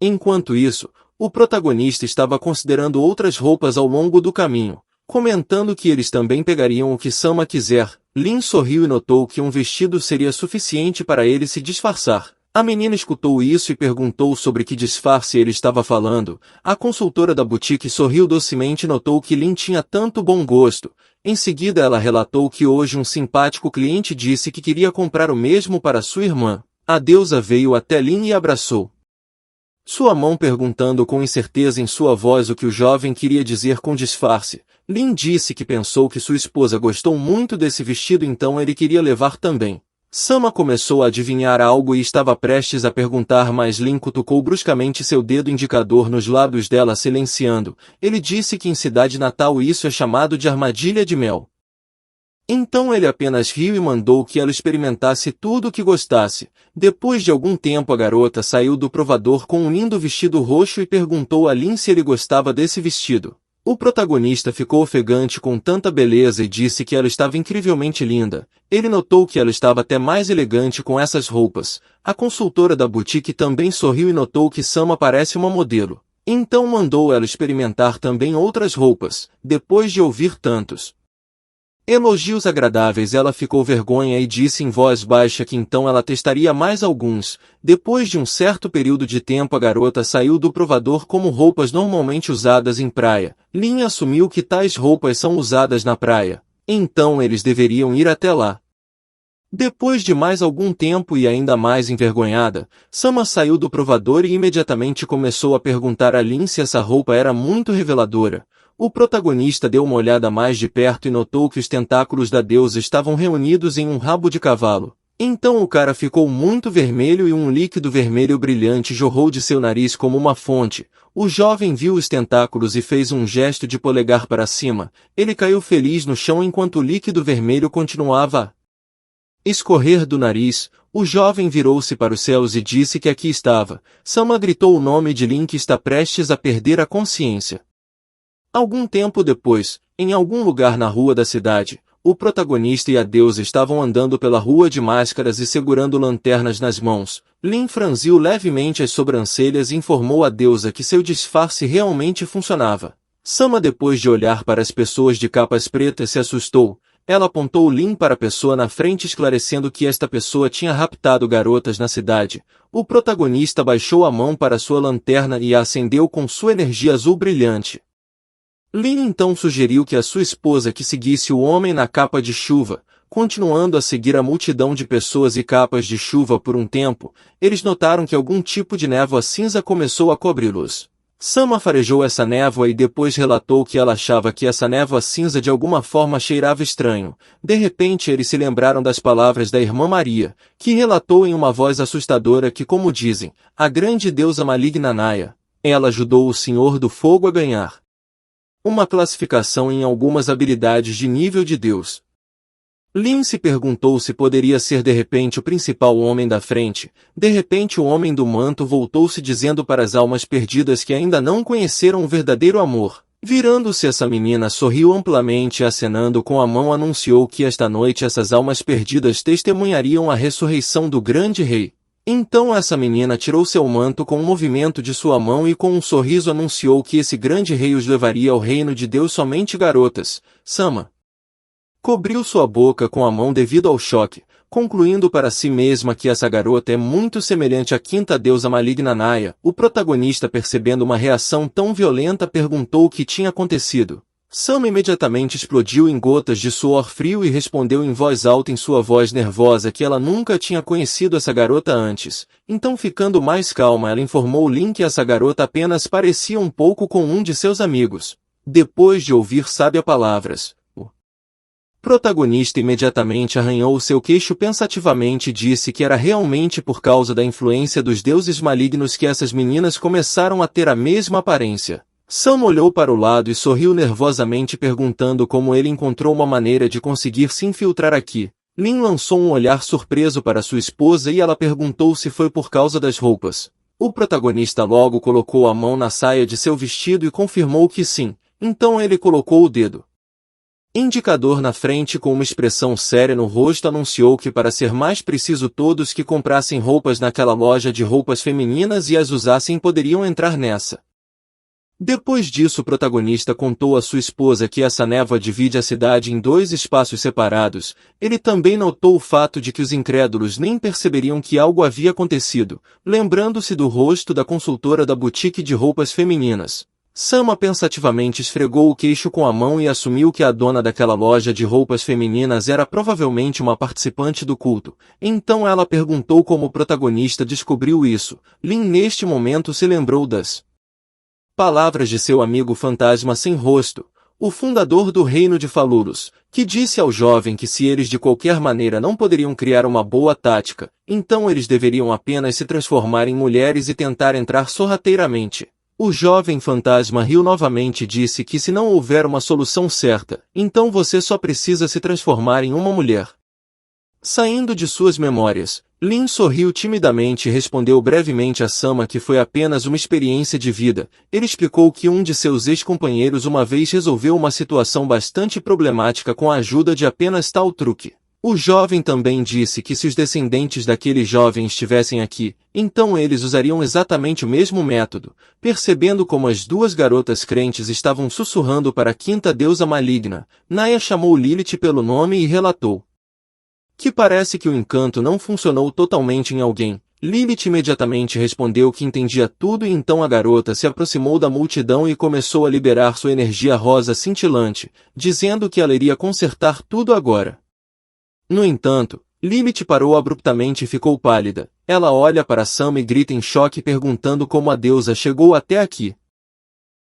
Enquanto isso, o protagonista estava considerando outras roupas ao longo do caminho, comentando que eles também pegariam o que Sama quiser. Lin sorriu e notou que um vestido seria suficiente para ele se disfarçar. A menina escutou isso e perguntou sobre que disfarce ele estava falando. A consultora da boutique sorriu docemente e notou que Lin tinha tanto bom gosto. Em seguida ela relatou que hoje um simpático cliente disse que queria comprar o mesmo para sua irmã. A deusa veio até Lin e abraçou sua mão, perguntando com incerteza em sua voz o que o jovem queria dizer com disfarce. Lin disse que pensou que sua esposa gostou muito desse vestido, então ele queria levar também. Sama começou a adivinhar algo e estava prestes a perguntar, mas Lin cutucou bruscamente seu dedo indicador nos lábios dela, silenciando. Ele disse que em cidade natal isso é chamado de armadilha de mel. Então ele apenas riu e mandou que ela experimentasse tudo o que gostasse. Depois de algum tempo a garota saiu do provador com um lindo vestido roxo e perguntou a Lin se ele gostava desse vestido. O protagonista ficou ofegante com tanta beleza e disse que ela estava incrivelmente linda. Ele notou que ela estava até mais elegante com essas roupas. A consultora da boutique também sorriu e notou que Sama parece uma modelo. Então mandou ela experimentar também outras roupas. Depois de ouvir tantos elogios agradáveis, ela ficou vergonha e disse em voz baixa que então ela testaria mais alguns. Depois de um certo período de tempo a garota saiu do provador como roupas normalmente usadas em praia. Lin assumiu que tais roupas são usadas na praia. Então eles deveriam ir até lá. Depois de mais algum tempo e ainda mais envergonhada, Sama saiu do provador e imediatamente começou a perguntar a Lin se essa roupa era muito reveladora. O protagonista deu uma olhada mais de perto e notou que os tentáculos da deusa estavam reunidos em um rabo de cavalo. Então o cara ficou muito vermelho e um líquido vermelho brilhante jorrou de seu nariz como uma fonte. O jovem viu os tentáculos e fez um gesto de polegar para cima. Ele caiu feliz no chão enquanto o líquido vermelho continuava a escorrer do nariz. O jovem virou-se para os céus e disse que aqui estava. Sama gritou o nome de Lin, que está prestes a perder a consciência. Algum tempo depois, em algum lugar na rua da cidade, o protagonista e a deusa estavam andando pela rua de máscaras e segurando lanternas nas mãos. Lin franziu levemente as sobrancelhas e informou a deusa que seu disfarce realmente funcionava. Sama, depois de olhar para as pessoas de capas pretas, se assustou. Ela apontou Lin para a pessoa na frente, esclarecendo que esta pessoa tinha raptado garotas na cidade. O protagonista baixou a mão para sua lanterna e a acendeu com sua energia azul brilhante. Lin então sugeriu que a sua esposa que seguisse o homem na capa de chuva, continuando a seguir a multidão de pessoas e capas de chuva por um tempo. Eles notaram que algum tipo de névoa cinza começou a cobri-los. Sama farejou essa névoa e depois relatou que ela achava que essa névoa cinza de alguma forma cheirava estranho. De repente eles se lembraram das palavras da irmã Maria, que relatou em uma voz assustadora que, como dizem, a grande deusa maligna Naya, ela ajudou o Senhor do Fogo a ganhar uma classificação em algumas habilidades de nível de Deus. Lin se perguntou se poderia ser de repente o principal homem da frente. De repente o homem do manto voltou-se dizendo para as almas perdidas que ainda não conheceram o verdadeiro amor. Virando-se, essa menina sorriu amplamente e acenando com a mão anunciou que esta noite essas almas perdidas testemunhariam a ressurreição do grande rei. Então essa menina tirou seu manto com um movimento de sua mão e com um sorriso anunciou que esse grande rei os levaria ao reino de Deus. Somente garotas. Sama cobriu sua boca com a mão devido ao choque, concluindo para si mesma que essa garota é muito semelhante à quinta deusa maligna Naya. O protagonista, percebendo uma reação tão violenta, perguntou o que tinha acontecido. Sama imediatamente explodiu em gotas de suor frio e respondeu em voz alta, em sua voz nervosa, que ela nunca tinha conhecido essa garota antes. Então, ficando mais calma, ela informou Lin que essa garota apenas parecia um pouco com um de seus amigos. Depois de ouvir sábias palavras, o protagonista imediatamente arranhou seu queixo pensativamente e disse que era realmente por causa da influência dos deuses malignos que essas meninas começaram a ter a mesma aparência. Sam olhou para o lado e sorriu nervosamente, perguntando como ele encontrou uma maneira de conseguir se infiltrar aqui. Lin lançou um olhar surpreso para sua esposa e ela perguntou se foi por causa das roupas. O protagonista logo colocou a mão na saia de seu vestido e confirmou que sim. Então ele colocou o dedo indicador na frente com uma expressão séria no rosto, anunciou que, para ser mais preciso, todos que comprassem roupas naquela loja de roupas femininas e as usassem poderiam entrar nessa. Depois disso, o protagonista contou à sua esposa que essa névoa divide a cidade em dois espaços separados. Ele também notou o fato de que os incrédulos nem perceberiam que algo havia acontecido, lembrando-se do rosto da consultora da boutique de roupas femininas. Sama pensativamente esfregou o queixo com a mão e assumiu que a dona daquela loja de roupas femininas era provavelmente uma participante do culto. Então ela perguntou como o protagonista descobriu isso. Lin neste momento se lembrou das palavras de seu amigo fantasma sem rosto, o fundador do reino de Faluros, que disse ao jovem que se eles de qualquer maneira não poderiam criar uma boa tática, então eles deveriam apenas se transformar em mulheres e tentar entrar sorrateiramente. O jovem fantasma riu novamente e disse que se não houver uma solução certa, então você só precisa se transformar em uma mulher. Saindo de suas memórias, Lin sorriu timidamente e respondeu brevemente a Sama que foi apenas uma experiência de vida. Ele explicou que um de seus ex-companheiros uma vez resolveu uma situação bastante problemática com a ajuda de apenas tal truque. O jovem também disse que se os descendentes daquele jovem estivessem aqui, então eles usariam exatamente o mesmo método. Percebendo como as duas garotas crentes estavam sussurrando para a quinta deusa maligna, Naya chamou Lilith pelo nome e relatou que parece que o encanto não funcionou totalmente em alguém. Lilith imediatamente respondeu que entendia tudo e então a garota se aproximou da multidão e começou a liberar sua energia rosa cintilante, dizendo que ela iria consertar tudo agora. No entanto, Lilith parou abruptamente e ficou pálida. Ela olha para Sama e grita em choque perguntando como a deusa chegou até aqui.